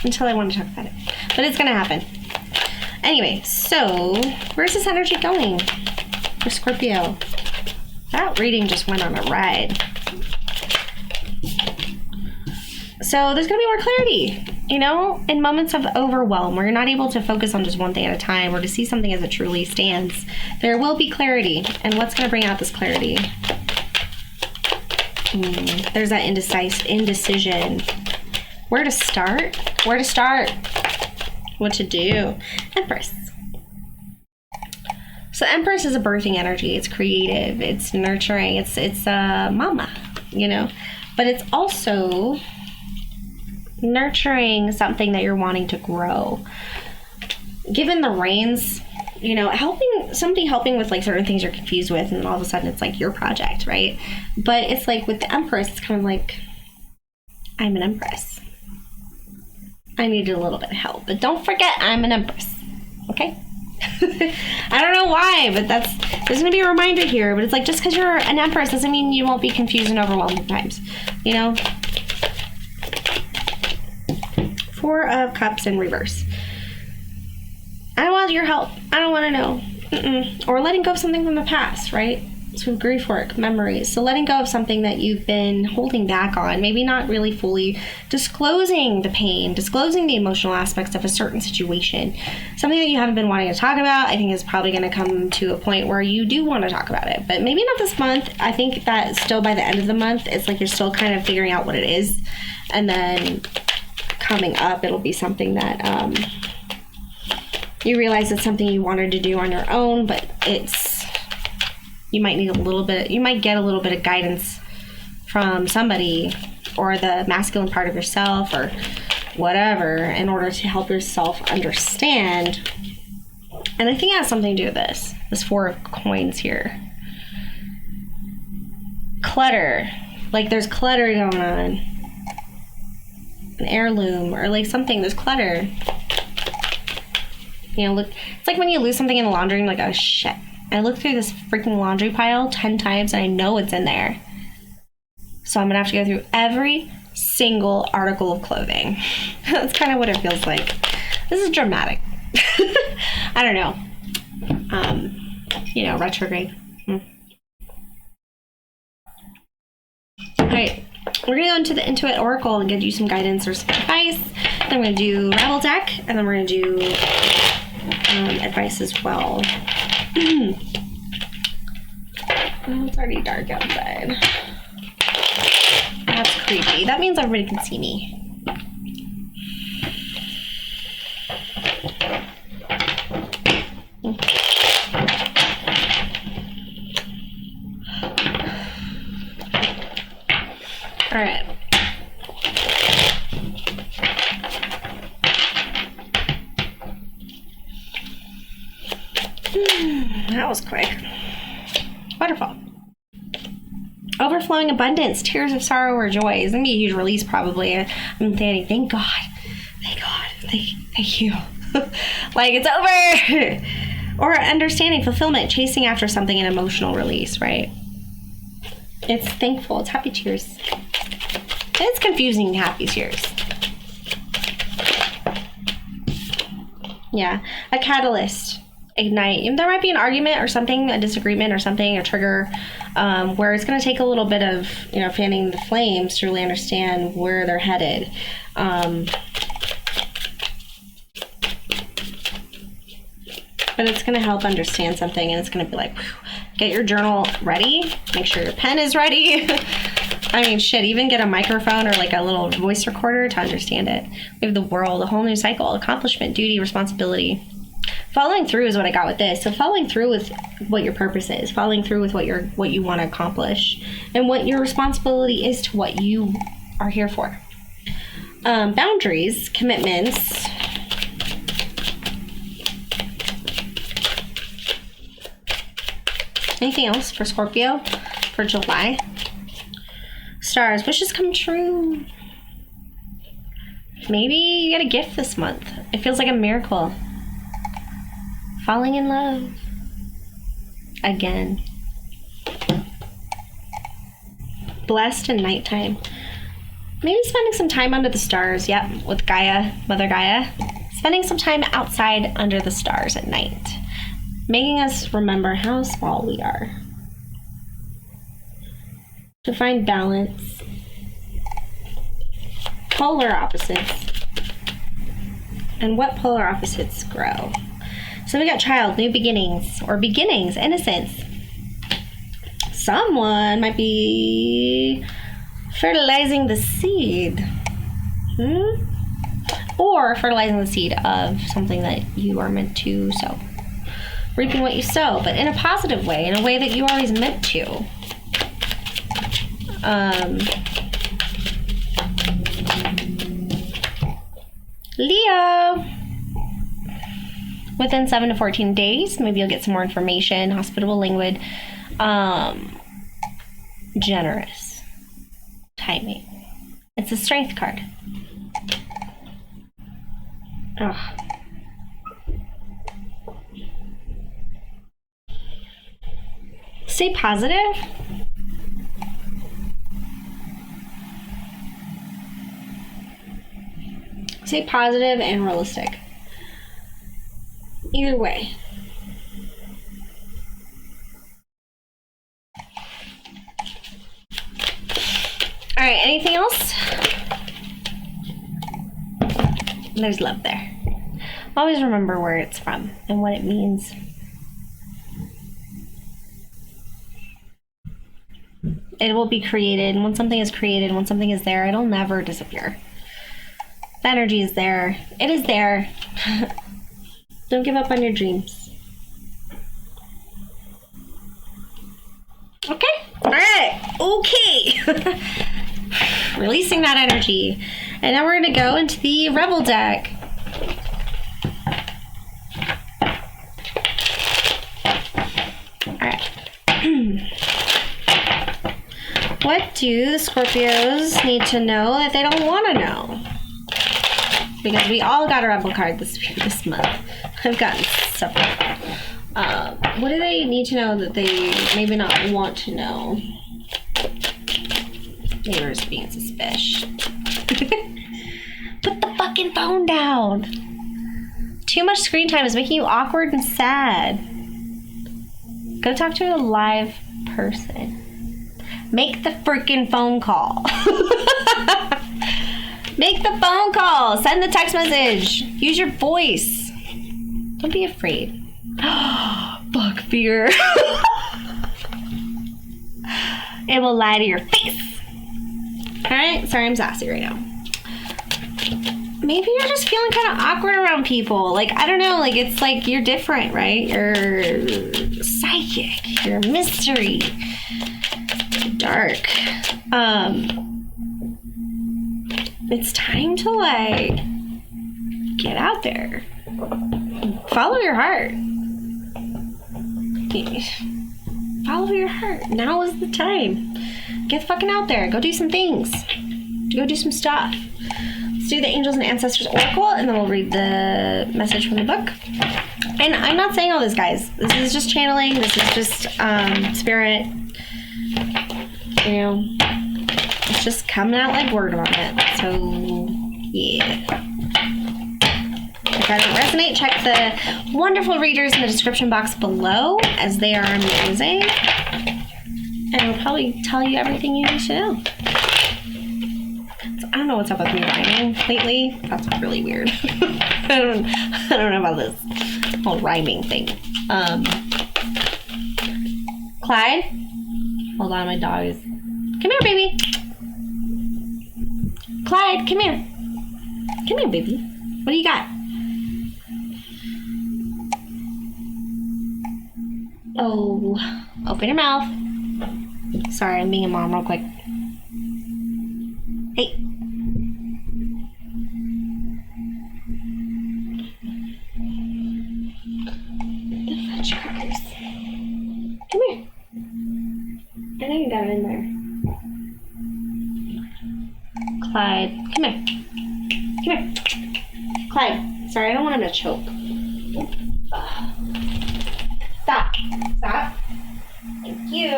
Until I want to talk about it. But it's going to happen. Anyway, so where's this energy going for Scorpio? That reading just went on a ride. So there's going to be more clarity, you know, in moments of overwhelm where you're not able to focus on just one thing at a time or to see something as it truly stands. There will be clarity. And what's going to bring out this clarity? There's that indecision. Where to start? Where to start? What to do? Empress. So Empress is a birthing energy. It's creative. It's nurturing. It's mama, you know. But it's also nurturing something that you're wanting to grow. Given the reins, you know, somebody helping with like certain things you're confused with, and then all of a sudden it's like your project, right? But it's like with the Empress, it's kind of like, I'm an Empress. I needed a little bit of help, but don't forget I'm an Empress, okay? I don't know why, but there's gonna be a reminder here, but it's like, just because you're an Empress doesn't mean you won't be confused and overwhelmed at times, you know? 4 of Cups in reverse. I don't want your help. I don't want to know. Or letting go of something from the past, right? So grief work, memories. So letting go of something that you've been holding back on. Maybe not really fully disclosing the pain, disclosing the emotional aspects of a certain situation. Something that you haven't been wanting to talk about, I think is probably going to come to a point where you do want to talk about it. But maybe not this month. I think that still by the end of the month, it's like you're still kind of figuring out what it is. And then coming up, it'll be something that you realize it's something you wanted to do on your own, but you might get a little bit of guidance from somebody or the masculine part of yourself or whatever in order to help yourself understand. And I think it has something to do with this 4 of Coins here. Clutter. Like there's clutter going on. An heirloom or like something, there's clutter. You know, look, it's like when you lose something in the laundry and you're like, oh shit. I looked through this freaking laundry pile 10 times and I know it's in there. So I'm going to have to go through every single article of clothing. That's kind of what it feels like. This is dramatic. I don't know. You know, retrograde. Alright, we're going to go into the Intuit Oracle and give you some guidance or some advice. Then we're going to do Rebel deck, and then we're going to do advice as well. Oh, it's already dark outside. That's creepy. That means everybody can see me. Alright. was quick. Wonderful. Overflowing abundance, tears of sorrow or joy. It's gonna be a huge release probably. I'm thinking, thank God. Thank you. Like it's over. Or understanding, fulfillment, chasing after something, an emotional release, right? It's thankful, it's happy tears. It's confusing happy tears. Yeah, a catalyst, ignite. There might be an argument or something, a disagreement or something, a trigger, where it's going to take a little bit of, fanning the flames to really understand where they're headed. But it's going to help understand something, and it's going to be like, whew, get your journal ready, make sure your pen is ready. I mean, shit, even get a microphone or like a little voice recorder to understand it. We have the world, a whole new cycle, accomplishment, duty, responsibility. Following through is what I got with this. So following through with what your purpose is, following through with what you want to accomplish, and what your responsibility is to what you are here for. Boundaries, commitments. Anything else for Scorpio for July? Stars, wishes come true. Maybe you get a gift this month. It feels like a miracle. Falling in love. Again. Blessed in nighttime. Maybe spending some time under the stars. Yep, with Gaia, Mother Gaia. Spending some time outside under the stars at night. Making us remember how small we are. To find balance. Polar opposites. And what polar opposites grow? So we got child, new beginnings, or beginnings, innocence. Someone might be fertilizing the seed. Or fertilizing the seed of something that you are meant to sow. Reaping what you sow, but in a positive way, in a way that you always meant to. Leo. Within 7 to 14 days, maybe you'll get some more information. Hospitable language. Generous. Timing. It's a strength card. Ugh. Stay positive. Stay positive and realistic. Either way. All right, anything else? There's love there. Always remember where it's from and what it means. It will be created. And when something is created, when something is there, it'll never disappear. The energy is there. It is there. Don't give up on your dreams. Okay. All right. Okay. Releasing that energy. And now we're going to go into the Rebel deck. All right. What do the Scorpios need to know that they don't want to know? Because we all got a Rebel card this month. I've gotten several. What do they need to know that they maybe not want to know? Neighbors being suspicious. Put the fucking phone down. Too much screen time is making you awkward and sad. Go talk to a live person. Make the freaking phone call. Make the phone call. Send the text message. Use your voice. Don't be afraid. Fuck fear. It will lie to your face. Alright? Sorry, I'm sassy right now. Maybe you're just feeling kind of awkward around people. Like, I don't know. Like, it's like you're different, right? You're psychic. You're mystery. Dark. It's time to like get out there. Follow your heart. Follow your heart. Now is the time. Get fucking out there. Go do some things. Go do some stuff. Let's do the Angels and Ancestors Oracle, and then we'll read the message from the book. And I'm not saying all this, guys. This is just channeling. This is just spirit. You know, it's just coming out like word on it. So, yeah. If I don't resonate, check the wonderful readers in the description box below, as they are amazing. And I'll probably tell you everything you need to know. So I don't know what's up with me rhyming lately. That's really weird. I don't know about this whole rhyming thing. Clyde? Hold on, my dog is... Come here, baby. Clyde, come here. Come here, baby. What do you got? Oh, open your mouth. Sorry, I'm being a mom real quick. Hey. The fudge crackers. Come here. I know you got it in there. Clyde, come here. Come here. Clyde, sorry, I don't want him to choke. Stop. Stop. Thank you.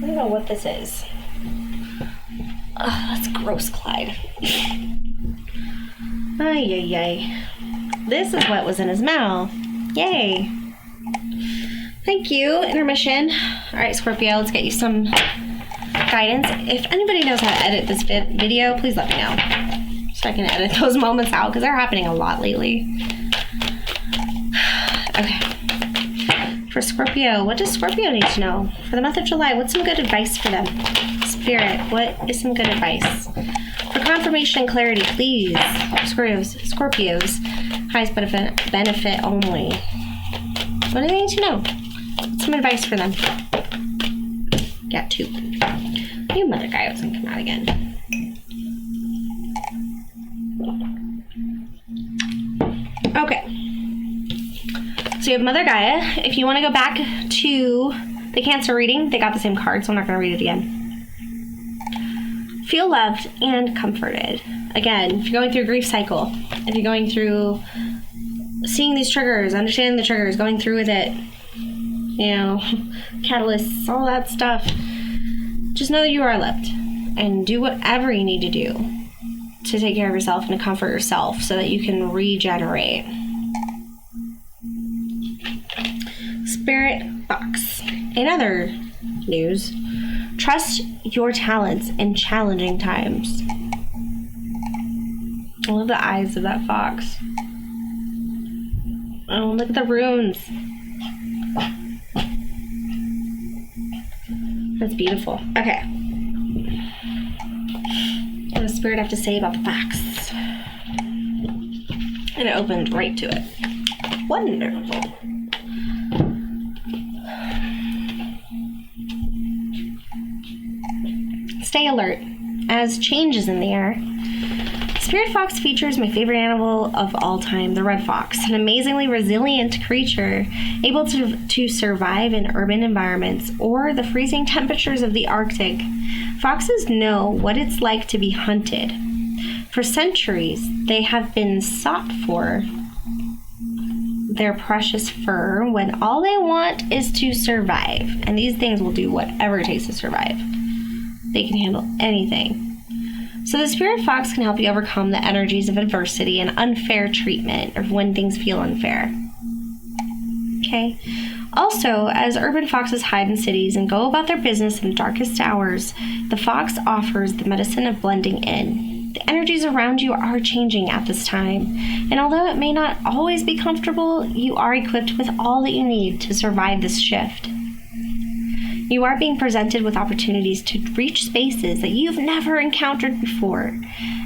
I don't know what this is. That's gross, Clyde. Ay, ay, ay. This is what was in his mouth. Yay. Thank you. Intermission. All right, Scorpio, let's get you some guidance. If anybody knows how to edit this video, please let me know, so I can edit those moments out, because they're happening a lot lately. Okay. For Scorpio, what does Scorpio need to know? For the month of July, what's some good advice for them? Spirit, what is some good advice? For confirmation and clarity, please. Scorpios, highest benefit only. What do they need to know? What's some advice for them? Got two. New Mother Gaia was gonna come out again. Okay. So you have Mother Gaia. If you want to go back to the Cancer reading, they got the same card, so I'm not going to read it again. Feel loved and comforted. Again, if you're going through a grief cycle, if you're going through seeing these triggers, understanding the triggers, going through with it, you know, catalysts, all that stuff, just know that you are loved, and do whatever you need to do to take care of yourself and to comfort yourself so that you can regenerate. Spirit Fox. In other news, trust your talents in challenging times. I love the eyes of that fox. Oh, look at the runes. That's beautiful. Okay. What does Spirit have to say about the fox? And it opened right to it. Wonderful. Stay alert, as change is in the air. Spirit Fox features my favorite animal of all time, the red fox, an amazingly resilient creature able to survive in urban environments or the freezing temperatures of the Arctic. Foxes know what it's like to be hunted. For centuries, they have been sought for their precious fur when all they want is to survive. And these things will do whatever it takes to survive. They can handle anything. So the Spirit Fox can help you overcome the energies of adversity and unfair treatment, or when things feel unfair. Okay? Also, as urban foxes hide in cities and go about their business in the darkest hours, the fox offers the medicine of blending in. The energies around you are changing at this time, and although it may not always be comfortable, you are equipped with all that you need to survive this shift. You are being presented with opportunities to reach spaces that you've never encountered before.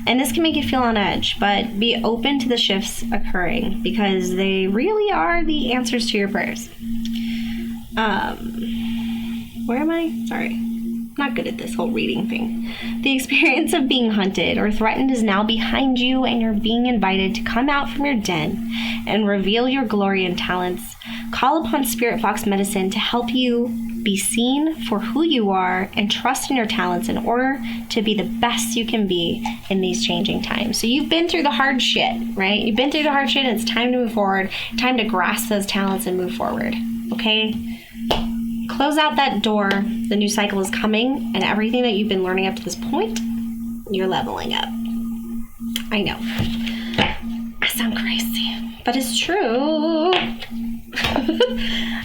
And this can make you feel on edge, but be open to the shifts occurring because they really are the answers to your prayers. Where am I? Sorry. not good at this whole reading thing. The experience of being hunted or threatened is now behind you, and you're being invited to come out from your den and reveal your glory and talents. Call upon Spirit Fox Medicine to help you be seen for who you are and trust in your talents in order to be the best you can be in these changing times. So you've been through the hard shit, right? You've been through the hard shit, and it's time to move forward, time to grasp those talents and move forward, okay? Close out that door. The new cycle is coming, and everything that you've been learning up to this point, you're leveling up. I know. I sound crazy, but it's true.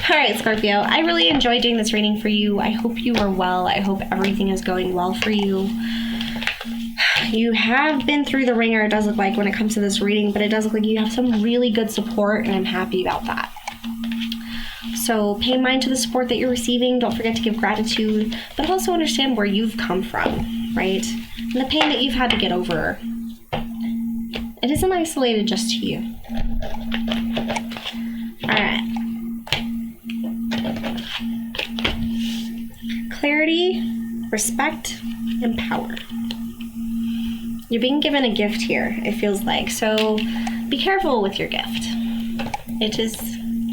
All right, Scorpio, I really enjoyed doing this reading for you. I hope you are well. I hope everything is going well for you. You have been through the ringer, it does look like, when it comes to this reading, but it does look like you have some really good support, and I'm happy about that. So pay mind to the support that you're receiving. Don't forget to give gratitude, but also understand where you've come from, right? And the pain that you've had to get over. It isn't isolated just to you. All right. Clarity, respect, and power. You're being given a gift here, it feels like. So be careful with your gift. It is,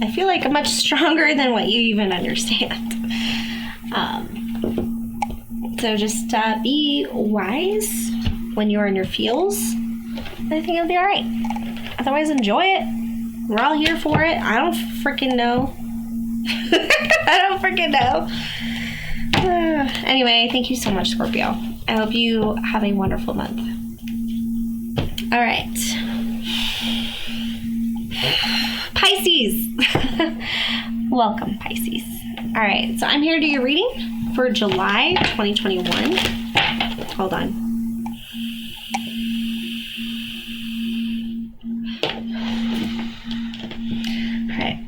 I feel like, much stronger than what you even understand. So just be wise when you're in your feels. I think it'll be all right. Otherwise, enjoy it. We're all here for it. I don't freaking know. I don't freaking know. Anyway, thank you so much, Scorpio. I hope you have a wonderful month. All right. Pisces. Welcome, Pisces. All right, so I'm here to do your reading for July 2021. Hold on. All right.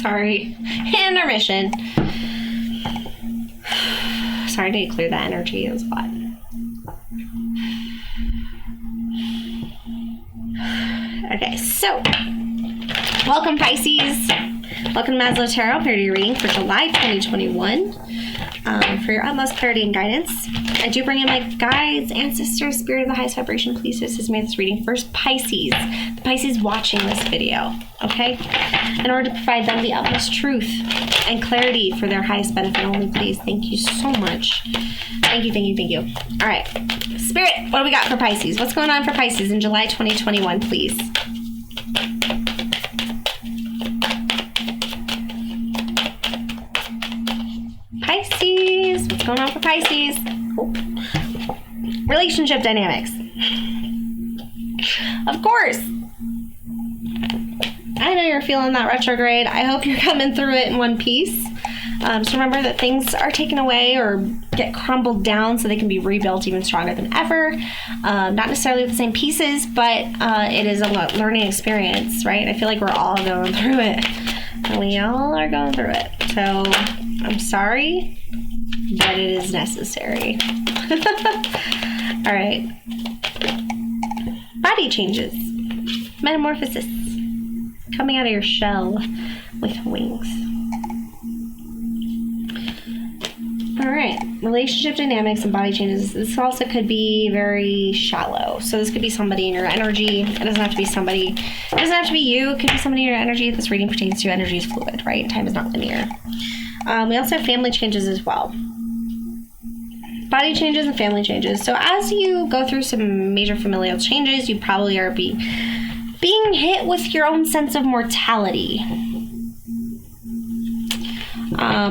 Sorry. Intermission. Sorry, I need to clear that energy. It was a lot. Okay, so welcome, Pisces. Welcome to Maslow Tarot. Here to your reading for July 2021. For your utmost clarity and guidance, I do bring in my guides, ancestors, spirit of the highest vibration. Please assist me with this reading. First, Pisces. The Pisces watching this video, okay? In order to provide them the utmost truth and clarity for their highest benefit only, please. Thank you so much. Thank you, thank you, thank you. All right. Spirit, what do we got for Pisces? What's going on for Pisces in July 2021, please? Pisces, what's going on for Pisces? Oh. Relationship dynamics. Of course. I know you're feeling that retrograde. I hope you're coming through it in one piece. So remember that things are taken away or get crumbled down so they can be rebuilt even stronger than ever. Not necessarily with the same pieces, but it is a learning experience, right? I feel like we're all going through it. And we all are going through it. So I'm sorry, but it is necessary. All right. Body changes. Metamorphosis. Coming out of your shell with wings. All right, relationship dynamics and body changes. This also could be very shallow. So this could be somebody in your energy. It doesn't have to be somebody. It doesn't have to be you. It could be somebody in your energy. This reading pertains to energy is fluid, right? Time is not linear. We also have family changes as well. Body changes and family changes. So as you go through some major familial changes, you probably are being hit with your own sense of mortality.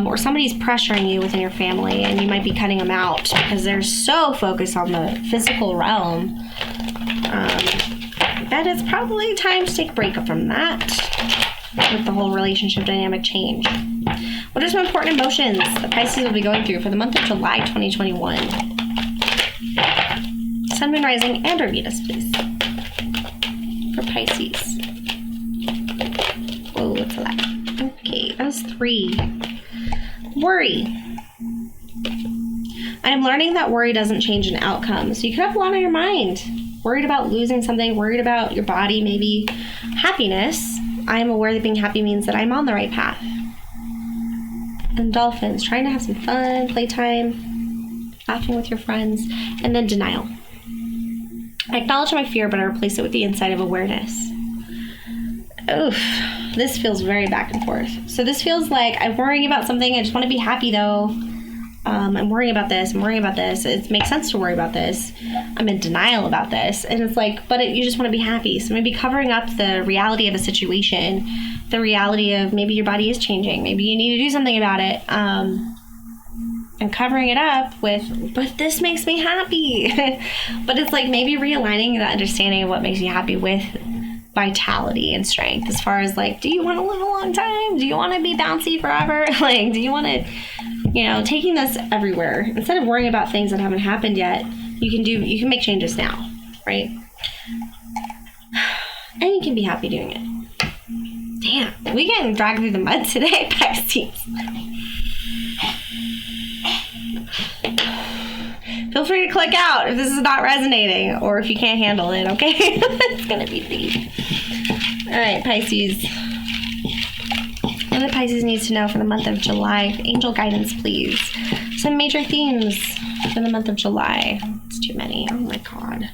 Or somebody's pressuring you within your family, and you might be cutting them out because they're so focused on the physical realm that it's probably time to take a break from that with the whole relationship dynamic change. What are some important emotions that Pisces will be going through for the month of July 2021? Sun, Moon, Rising, and or Venus, please. For Pisces. Whoa, what's that? Okay, that was 3. Worry. I'm learning that worry doesn't change an outcome. So you could have a lot on your mind. Worried about losing something, worried about your body, maybe happiness. I'm aware that being happy means that I'm on the right path. And dolphins, trying to have some fun, playtime, laughing with your friends, and then denial. I acknowledge my fear, but I replace it with the insight of awareness. Oof, this feels very back and forth. So this feels like I'm worrying about something. I just want to be happy, though. I'm worrying about this. I'm worrying about this. It makes sense to worry about this. I'm in denial about this. And it's like, but you just want to be happy. So maybe covering up the reality of a situation, the reality of maybe your body is changing. Maybe you need to do something about it. And covering it up with, but this makes me happy. But it's like maybe realigning the understanding of what makes you happy with vitality and strength, as far as like, do you want to live a long time? Do you want to be bouncy forever? Like, do you want to, taking this everywhere instead of worrying about things that haven't happened yet? You can make changes now, right? And you can be happy doing it. Damn, we getting dragged through the mud today, Pisces. Feel free to click out if this is not resonating or if you can't handle it, okay? It's gonna be deep. All right, Pisces. What do Pisces needs to know for the month of July? Angel guidance, please. Some major themes for the month of July. It's too many. Oh my God.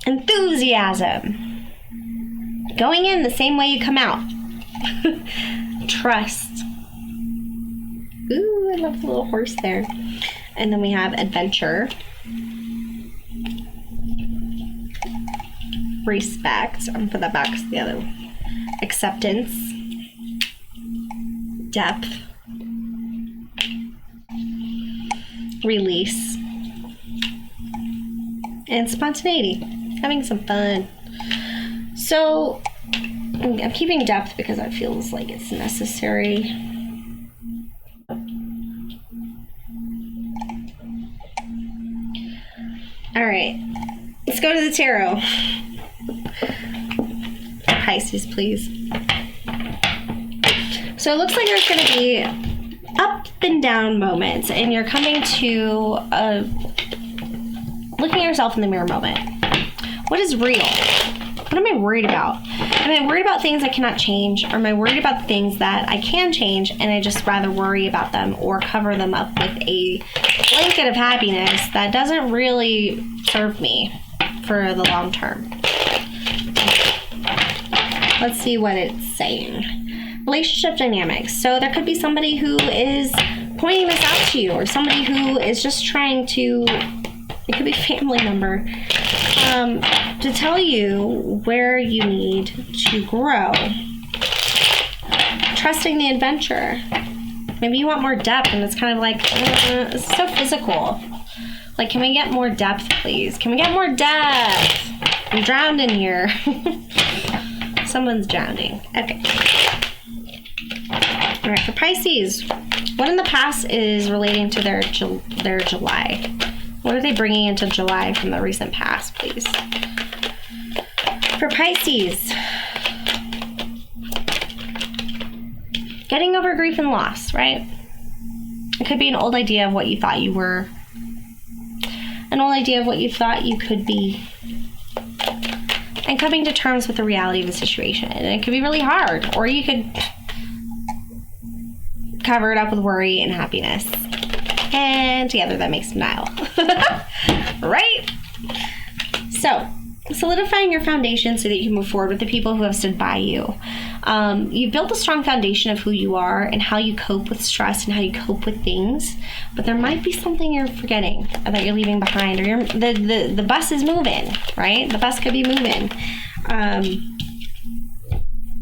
Enthusiasm. Going in the same way you come out. Trust. Ooh, I love the little horse there. And then we have adventure. Respect. I'm gonna put that back to the other one. Acceptance. Depth. Release. And spontaneity. Having some fun. So, I'm keeping depth because that feels like it's necessary. All right, let's go to the tarot. Pisces, please. So it looks like there's going to be up and down moments, and you're coming to looking at yourself in the mirror moment. What is real? What am I worried about? Am I worried about things I cannot change? Or am I worried about things that I can change and I just rather worry about them or cover them up with a blanket of happiness that doesn't really serve me for the long term? Let's see what it's saying. Relationship dynamics. So there could be somebody who is pointing this out to you, or somebody who is just trying to, it could be a family member, to tell you where you need to grow. Trusting the adventure. Maybe you want more depth, and it's kind of like, it's so physical. Like, can we get more depth, please? Can we get more depth? I'm drowned in here. Someone's drowning. Okay. All right, for Pisces, what in the past is relating to their July? What are they bringing into July from the recent past, please? For Pisces, getting over grief and loss, right? It could be an old idea of what you thought you were, an old idea of what you thought you could be, and coming to terms with the reality of the situation. And it could be really hard, or you could cover it up with worry and happiness. And together that makes denial. Right? So, solidifying your foundation so that you can move forward with the people who have stood by you. You've built a strong foundation of who you are and how you cope with stress and how you cope with things, but there might be something you're forgetting or that you're leaving behind, or the bus is moving, right? The bus could be moving.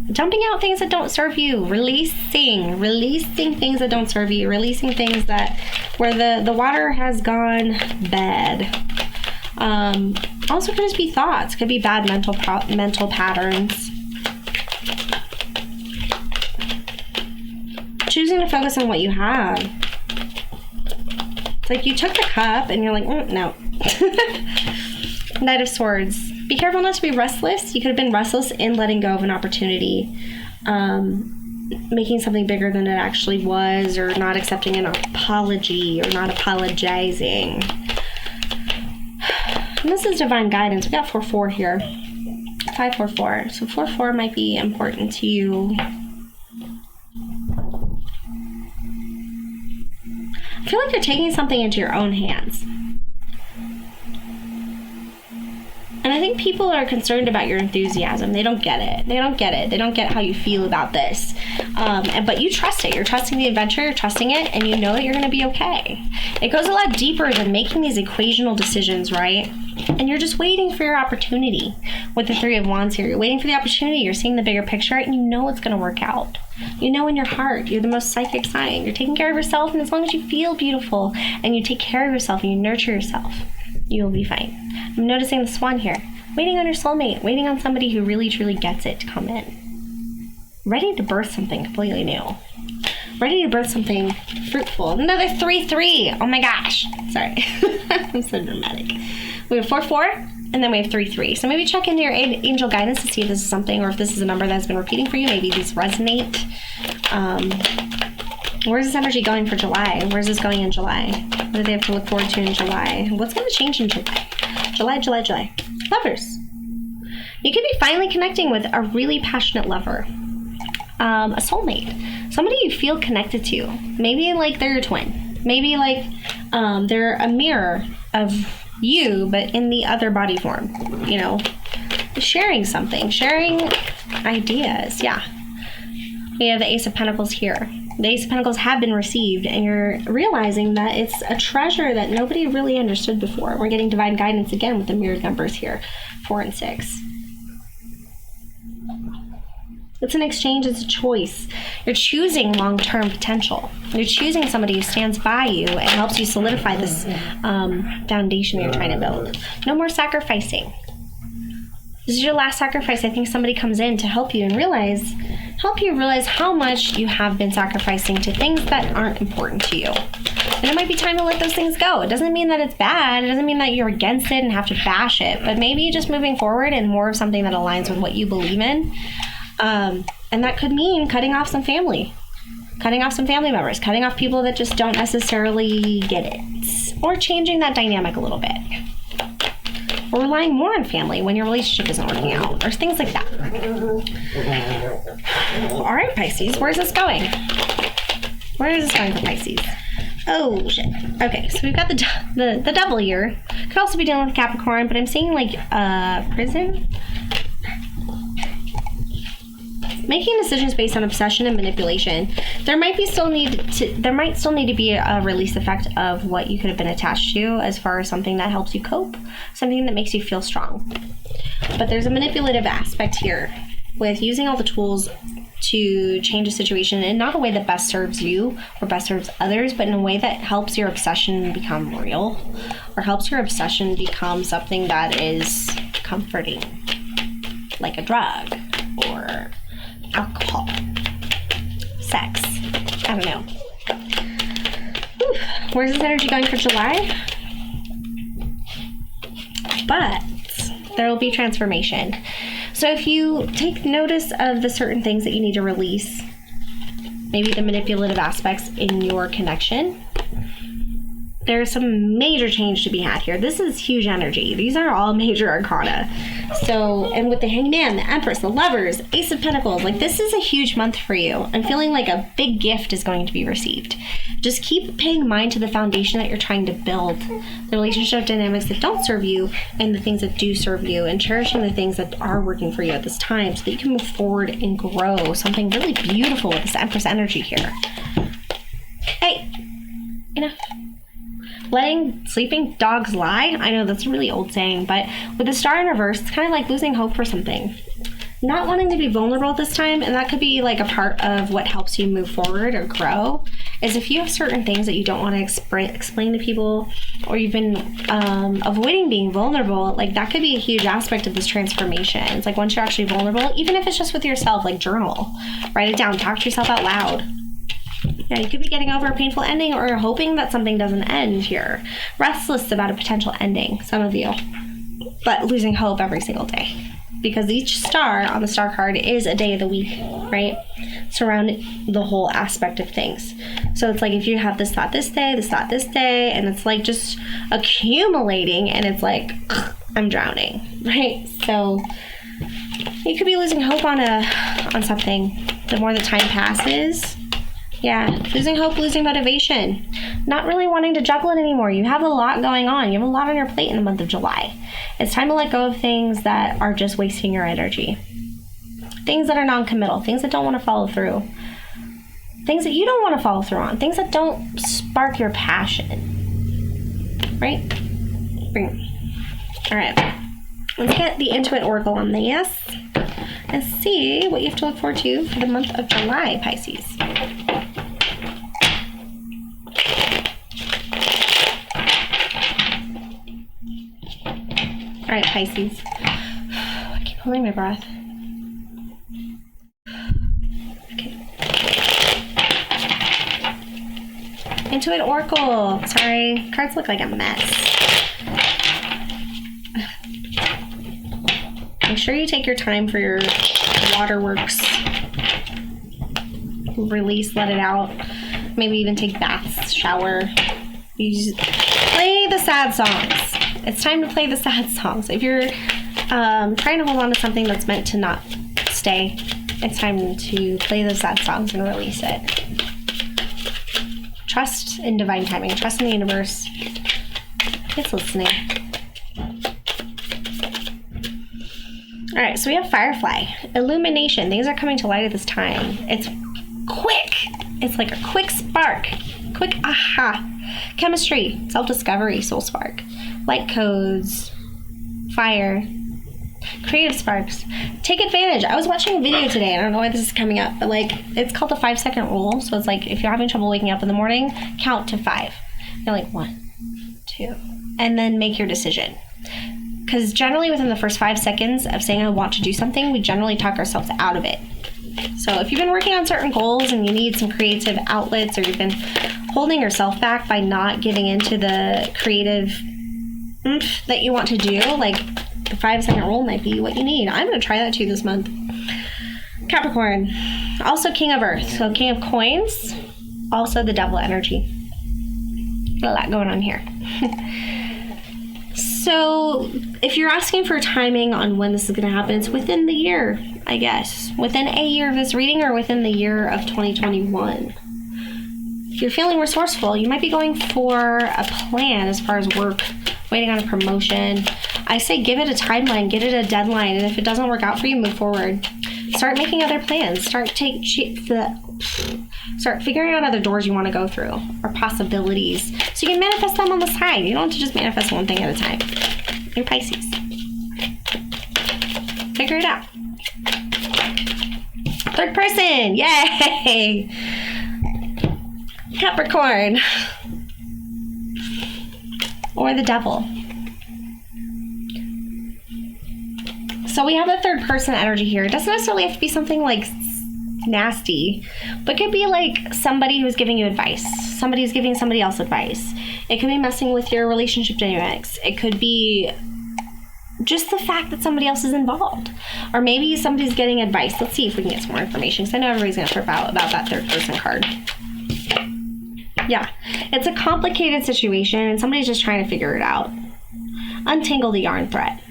Dumping out things that don't serve you, releasing things that don't serve you, releasing things that where the water has gone bad. Also could just be thoughts, could be bad mental patterns. Choosing to focus on what you have. It's like you took the cup and you're like, no. Knight of Swords. Be careful not to be restless. You could have been restless in letting go of an opportunity, making something bigger than it actually was, or not accepting an apology, or not apologizing. And this is divine guidance. We got 4-4 here. 5-4-4. So 4-4 might be important to you. I feel like you're taking something into your own hands. And I think people are concerned about your enthusiasm. They don't get it. They don't get it. They don't get how you feel about this. But you trust it. You're trusting the adventure. You're trusting it. And you know that you're going to be okay. It goes a lot deeper than making these equational decisions, right? And you're just waiting for your opportunity with the 3 of Wands here. You're waiting for the opportunity. You're seeing the bigger picture. And you know it's going to work out. You know in your heart. You're the most psychic sign. You're taking care of yourself. And as long as you feel beautiful and you take care of yourself and you nurture yourself, you will be fine. I'm noticing the swan here. Waiting on your soulmate. Waiting on somebody who really, truly gets it to come in. Ready to birth something completely new. Ready to birth something fruitful. Another 3-3. Oh my gosh. Sorry. I'm so dramatic. We have 4-4, and then we have 3-3. So maybe check into your angel guidance to see if this is something, or if this is a number that's been repeating for you. Maybe these resonate. Where's this energy going for July? Where's this going in July? What do they have to look forward to in July? What's going to change in July? July. Lovers. You could be finally connecting with a really passionate lover. A soulmate. Somebody you feel connected to. Maybe like they're your twin. Maybe like they're a mirror of you, but in the other body form. You know, sharing something. Sharing ideas. Yeah. We have the Ace of Pentacles here. The Ace of Pentacles have been received, and you're realizing that it's a treasure that nobody really understood before. We're getting divine guidance again with the mirrored numbers here, 4 and 6. It's an exchange, it's a choice. You're choosing long-term potential. You're choosing somebody who stands by you and helps you solidify this foundation you're trying to build. No more sacrificing. This is your last sacrifice. I think somebody comes in to help you and help you realize how much you have been sacrificing to things that aren't important to you. And it might be time to let those things go. It doesn't mean that it's bad. It doesn't mean that you're against it and have to bash it. But maybe just moving forward and more of something that aligns with what you believe in. And that could mean cutting off some family. Cutting off some family members. Cutting off people that just don't necessarily get it. Or changing that dynamic a little bit. Or relying more on family when your relationship isn't working out, or things like that. All right, Pisces, where's this going? Where is this going for Pisces? Oh, shit. Okay, so we've got the devil here. Could also be dealing with Capricorn, but I'm seeing like prison. Making decisions based on obsession and manipulation. There might still need to be a release effect of what you could have been attached to, as far as something that helps you cope, something that makes you feel strong. But there's a manipulative aspect here with using all the tools to change a situation in not a way that best serves you or best serves others, but in a way that helps your obsession become real, or helps your obsession become something that is comforting, like a drug or alcohol, sex. I don't know. Whew. Where's this energy going for July? But there will be transformation. So if you take notice of the certain things that you need to release, maybe the manipulative aspects in your connection, there's some major change to be had here. This is huge energy. These are all major arcana. So, and with the Hangman, the Empress, the Lovers, Ace of Pentacles, like this is a huge month for you. I'm feeling like a big gift is going to be received. Just keep paying mind to the foundation that you're trying to build, the relationship dynamics that don't serve you and the things that do serve you, and cherishing the things that are working for you at this time so that you can move forward and grow something really beautiful with this Empress energy here. Hey, enough. Letting sleeping dogs lie. I know that's a really old saying, but with the star in reverse, it's kind of like losing hope for something. Not wanting to be vulnerable this time, and that could be like a part of what helps you move forward or grow, is if you have certain things that you don't want to explain to people, or you've been avoiding being vulnerable, like that could be a huge aspect of this transformation. It's like once you're actually vulnerable, even if it's just with yourself, like journal, write it down, talk to yourself out loud. Yeah, you could be getting over a painful ending or hoping that something doesn't end here. Restless about a potential ending, some of you. But losing hope every single day. Because each star on the star card is a day of the week, right? Surrounding the whole aspect of things. So it's like if you have this thought this day, and it's like just accumulating, and it's like I'm drowning, right? So you could be losing hope on something. The more the time passes, yeah, losing hope, losing motivation, not really wanting to juggle it anymore. You have a lot going on. You have a lot on your plate in the month of July. It's time to let go of things that are just wasting your energy. Things that are non-committal, things that don't want to follow through, things that you don't want to follow through on, things that don't spark your passion, right? All right, let's get the Intuit Oracle on this and see what you have to look forward to for the month of July, Pisces. All right, Pisces. I keep holding my breath. Intuit Oracle. Sorry, cards look like a mess. Make sure you take your time for your waterworks. Release, let it out. Maybe even take baths, shower. You just play the sad songs. It's time to play the sad songs. If you're trying to hold on to something that's meant to not stay, it's time to play those sad songs and release it. Trust in divine timing. Trust in the universe. It's listening. All right, so we have Firefly. Illumination. Things are coming to light at this time. It's quick. It's like a quick spark. Quick aha. Chemistry. Self-discovery. Soul spark. Light codes. Fire. Creative sparks. Take advantage. I was watching a video today. I don't know why this is coming up, but like it's called the 5-second rule. So it's like if you're having trouble waking up in the morning, count to 5. You're like 1, 2, and then make your decision. Because generally within the first 5 seconds of saying I want to do something, we generally talk ourselves out of it. So if you've been working on certain goals and you need some creative outlets, or you've been holding yourself back by not getting into the creative oomph that you want to do, like the 5-second rule might be what you need. I'm going to try that too this month. Capricorn. Also King of Earth. So King of Coins. Also the Devil energy. A lot going on here. So if you're asking for timing on when this is going to happen, it's within the year, I guess. Within a year of this reading, or within the year of 2021. If you're feeling resourceful, you might be going for a plan as far as work, waiting on a promotion. I say give it a timeline, get it a deadline, and if it doesn't work out for you, move forward. Start making other plans. Start figuring out other doors you want to go through, or possibilities, so you can manifest them on the side. You don't have to just manifest one thing at a time. You're Pisces. Figure it out. Third person, yay! Capricorn. Or the Devil. So we have a third person energy here. It doesn't necessarily have to be something like nasty, but it could be like somebody who's giving you advice. Somebody who's giving somebody else advice. It could be messing with your relationship dynamics. It could be just the fact that somebody else is involved. Or maybe somebody's getting advice. Let's see if we can get some more information, because I know everybody's going to trip out about that third person card. Yeah, it's a complicated situation, and somebody's just trying to figure it out. Untangle the yarn thread.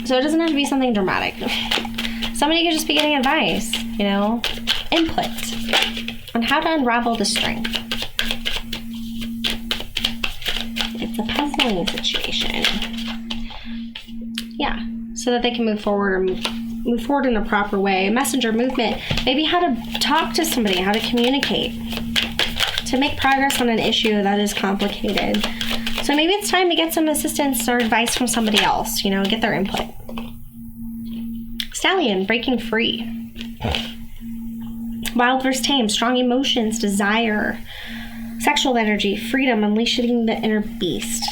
So it doesn't have to be something dramatic. Somebody could just be getting advice, you know, input on how to unravel the string. It's a puzzling situation. Yeah, so that they can move forward, or move forward in a proper way. Messenger movement, maybe how to talk to somebody, how to communicate, to make progress on an issue that is complicated. So maybe it's time to get some assistance or advice from somebody else, you know, get their input. Stallion, breaking free. Wild versus tame, strong emotions, desire, sexual energy, freedom, unleashing the inner beast.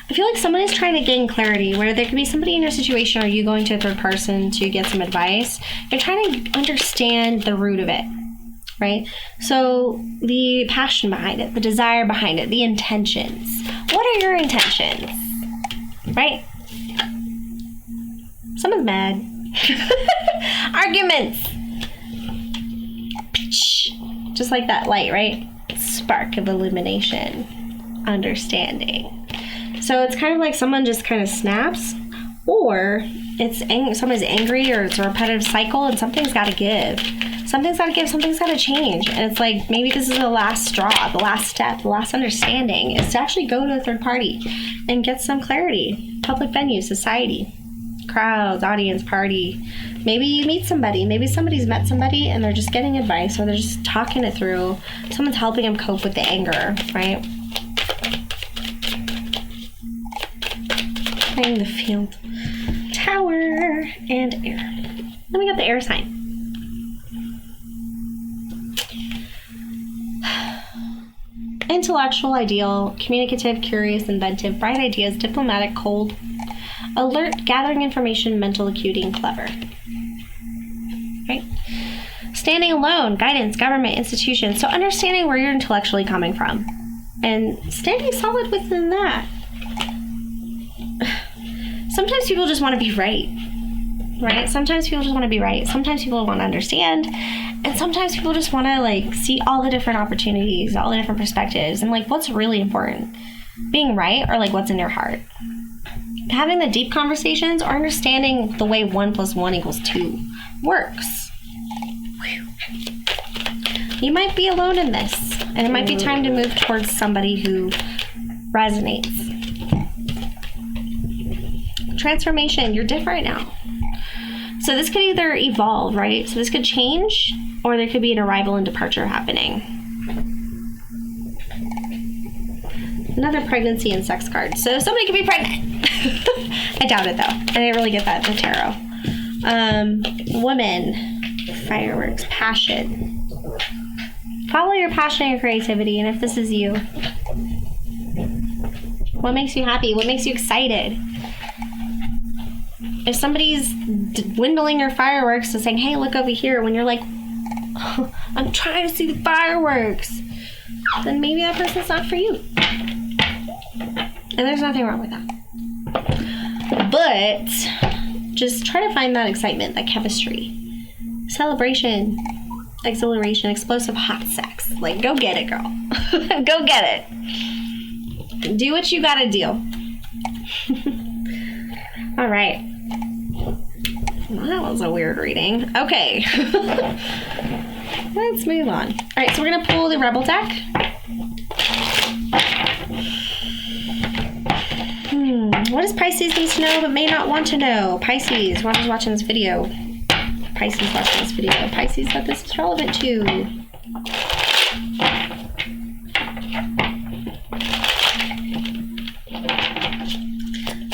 I feel like somebody's trying to gain clarity, where there could be somebody in your situation, or you going to a third person to get some advice. You're trying to understand the root of it, right? So the passion behind it, the desire behind it, the intentions. What are your intentions, right? Someone's mad. Arguments. Just like that light, right? Spark of illumination. Understanding. So it's kind of like someone just kind of snaps, or it's somebody's angry, or it's a repetitive cycle, and something's got to give. Something's got to give, something's got to change. And it's like, maybe this is the last straw, the last step, the last understanding is to actually go to a third party and get some clarity. Public venue, society, crowds, audience, party. Maybe you meet somebody. Maybe somebody's met somebody and they're just getting advice, or they're just talking it through. Someone's helping them cope with the anger, right? Playing the field. Tower and air. Then we got the air sign. Intellectual, ideal, communicative, curious, inventive, bright ideas, diplomatic, cold, alert, gathering information, mental acuity, and clever. Right? Standing alone, guidance, government, institution. So understanding where you're intellectually coming from and standing solid within that. Sometimes people just want to be right. Right? Sometimes people just want to be right. Sometimes people want to understand. And sometimes people just want to, like, see all the different opportunities, all the different perspectives, and, like, what's really important. Being right, or, like, what's in your heart. Having the deep conversations, or understanding the way 1 + 1 = 2 works. Whew. You might be alone in this, and it might be time to move towards somebody who resonates. Transformation, you're different now. So this could either evolve, right? So this could change, or there could be an arrival and departure happening. Another pregnancy and sex card. So somebody could be pregnant. I doubt it, though. I didn't really get that in the tarot. Woman, fireworks, passion. Follow your passion and your creativity, and if this is you, what makes you happy? What makes you excited? If somebody's dwindling your fireworks and saying, hey, look over here, when you're like, oh, I'm trying to see the fireworks, then maybe that person's not for you. And there's nothing wrong with that. But just try to find that excitement, that chemistry. Celebration, exhilaration, explosive hot sex. Like, go get it, girl. Go get it. Do what you gotta do. All right. Well, that was a weird reading. Okay. Let's move on. All right, so we're going to pull the Rebel deck. What does Pisces need to know but may not want to know? Pisces, whoever's watching this video. Pisces watching this video. Pisces that this is relevant to.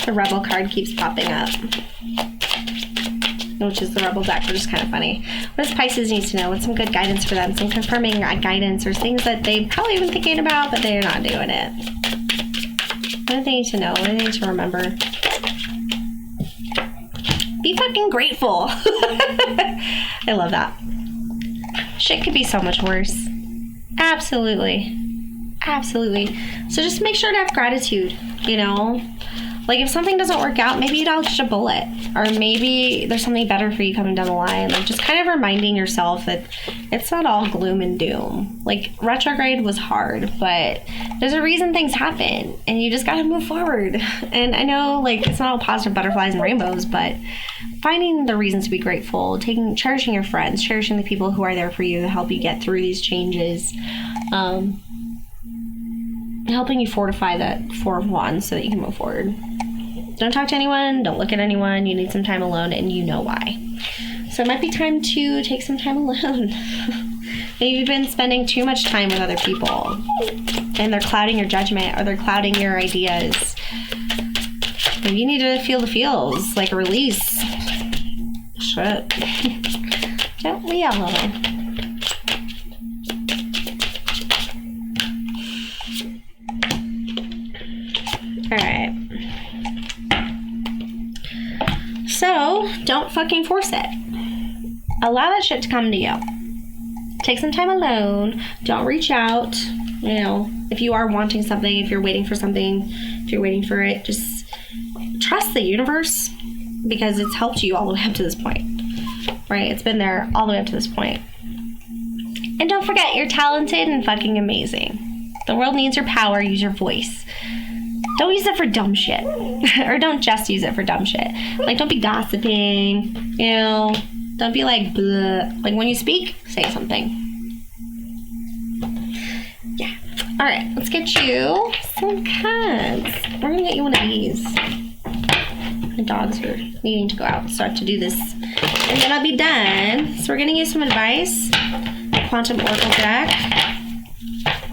The Rebel card keeps popping up, which is the Rebel deck, which is kind of funny. What does Pisces need to know? What's some good guidance for them? Some confirming guidance, or things that they've probably been thinking about, but they're not doing it. What do they need to know? What do they need to remember? Be fucking grateful. I love that. Shit could be so much worse. Absolutely. Absolutely. So just make sure to have gratitude, you know? Like, if something doesn't work out, maybe you dodged a bullet, or maybe there's something better for you coming down the line. Like, just kind of reminding yourself that it's not all gloom and doom. Like, retrograde was hard, but there's a reason things happen, and you just gotta move forward. And I know, like, it's not all positive butterflies and rainbows, but finding the reasons to be grateful, cherishing your friends, cherishing the people who are there for you to help you get through these changes, helping you fortify that Four of Wands so that you can move forward. Don't talk to anyone. Don't look at anyone. You need some time alone, and you know why. So it might be time to take some time alone. Maybe you've been spending too much time with other people, and they're clouding your judgment, or they're clouding your ideas. Maybe you need to feel the feels, like a release. Shit. Don't we all? Alright. So, don't fucking force it. Allow that shit to come to you. Take some time alone. Don't reach out. You know, if you are wanting something, if you're waiting for something, if you're waiting for it, just trust the universe, because it's helped you all the way up to this point. Right? It's been there all the way up to this point. And don't forget, you're talented and fucking amazing. The world needs your power. Use your voice. Don't use it for dumb shit. Or don't just use it for dumb shit. Like, don't be gossiping, you know. Don't be like, bleh. Like, when you speak, say something. Yeah. All right, let's get you some cards. We're going to get you one of these. The dogs are needing to go out, so I have to do this. And then I'll be done. So we're going to use some advice. Quantum Oracle deck.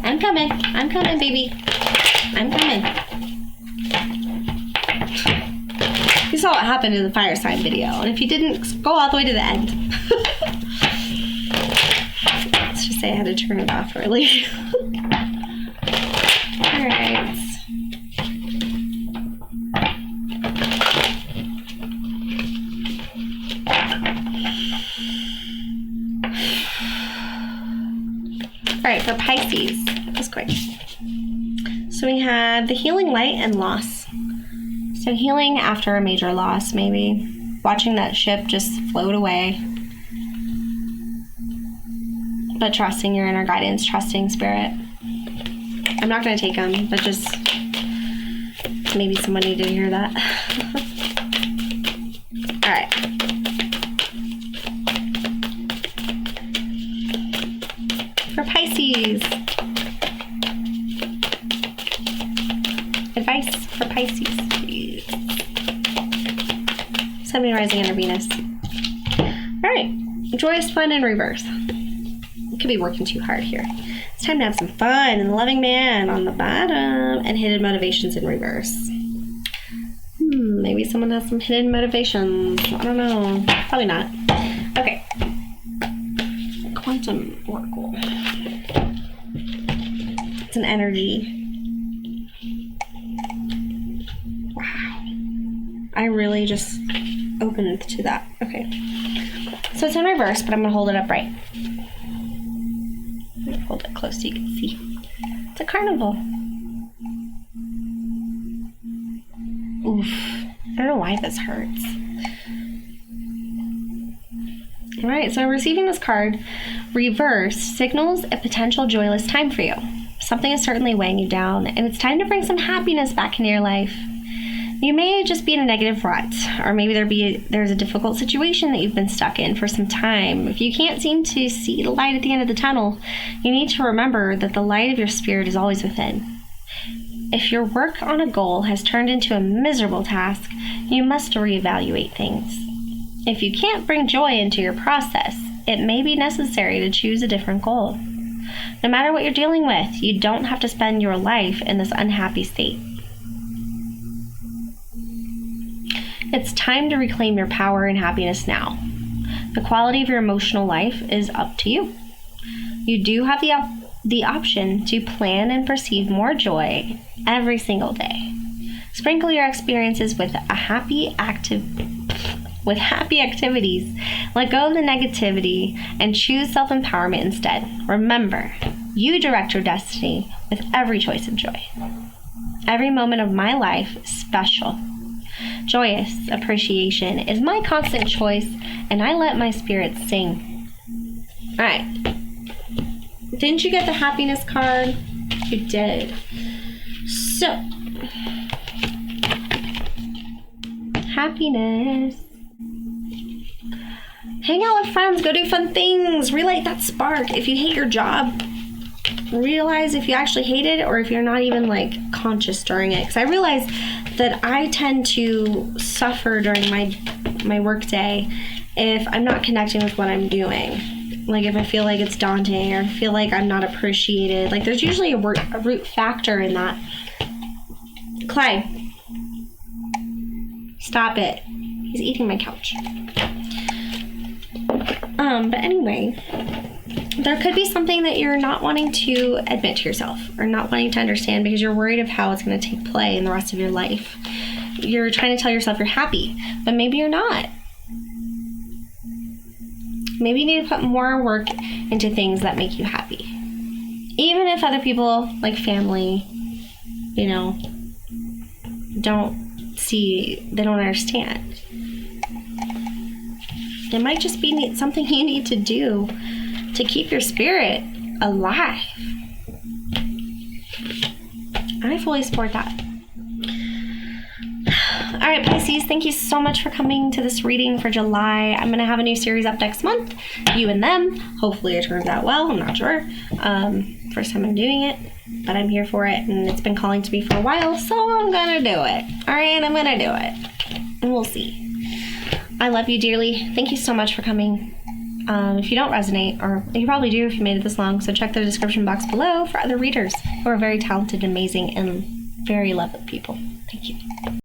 I'm coming. I'm coming, baby. I'm coming. You saw what happened in the fire sign video. And if you didn't, go all the way to the end. Let's just say I had to turn it off early. Alright. Alright, for Pisces. That was quick. So we had the healing light and loss. So healing after a major loss, maybe. Watching that ship just float away. But trusting your inner guidance, trusting spirit. I'm not going to take them, but just maybe someone needed to hear that. Alright. For Pisces. Advice for Pisces. Sun, Moon, Rising, and Venus. Alright. Joyous fun in reverse. You could be working too hard here. It's time to have some fun. And the Loving Man on the bottom. And hidden motivations in reverse. Maybe someone has some hidden motivations. I don't know. Probably not. Okay. Quantum Oracle. It's an energy. Wow. I really just opened to that. Okay. So it's in reverse, but I'm going to hold it upright. Hold it close so you can see. It's a carnival. Oof. I don't know why this hurts. Alright, so receiving this card, reverse, signals a potential joyless time for you. Something is certainly weighing you down, and it's time to bring some happiness back into your life. You may just be in a negative rut, or maybe there's a difficult situation that you've been stuck in for some time. If you can't seem to see the light at the end of the tunnel, you need to remember that the light of your spirit is always within. If your work on a goal has turned into a miserable task, you must reevaluate things. If you can't bring joy into your process, it may be necessary to choose a different goal. No matter what you're dealing with, you don't have to spend your life in this unhappy state. It's time to reclaim your power and happiness now. The quality of your emotional life is up to you. You do have the option to plan and perceive more joy every single day. Sprinkle your experiences with happy activities. Let go of the negativity and choose self-empowerment instead. Remember, you direct your destiny with every choice of joy. Every moment of my life is special. Joyous appreciation is my constant choice, and I let my spirit sing. Alright. Didn't you get the happiness card? You did. So, happiness. Hang out with friends, go do fun things, relight that spark. If you hate your job, realize if you actually hate it or if you're not even like conscious during it. Because I realize that I tend to suffer during my work day if I'm not connecting with what I'm doing. Like if I feel like it's daunting or feel like I'm not appreciated. Like there's usually a root factor in that. Clyde, stop it. He's eating my couch. But anyway, there could be something that you're not wanting to admit to yourself or not wanting to understand because you're worried of how it's going to take play in the rest of your life. You're trying to tell yourself you're happy, but maybe you're not. Maybe you need to put more work into things that make you happy. Even if other people, like family, you know, they don't understand. It might just be something you need to do to keep your spirit alive. I fully support that. All right, Pisces, thank you so much for coming to this reading for July. I'm going to have a new series up next month, You and Them. Hopefully it turns out well. I'm not sure. First time I'm doing it, but I'm here for it, and it's been calling to me for a while, so I'm going to do it. All right, I'm going to do it, and we'll see. I love you dearly. Thank you so much for coming. If you don't resonate, or you probably do if you made it this long, so check the description box below for other readers who are very talented, amazing, and very lovely people. Thank you.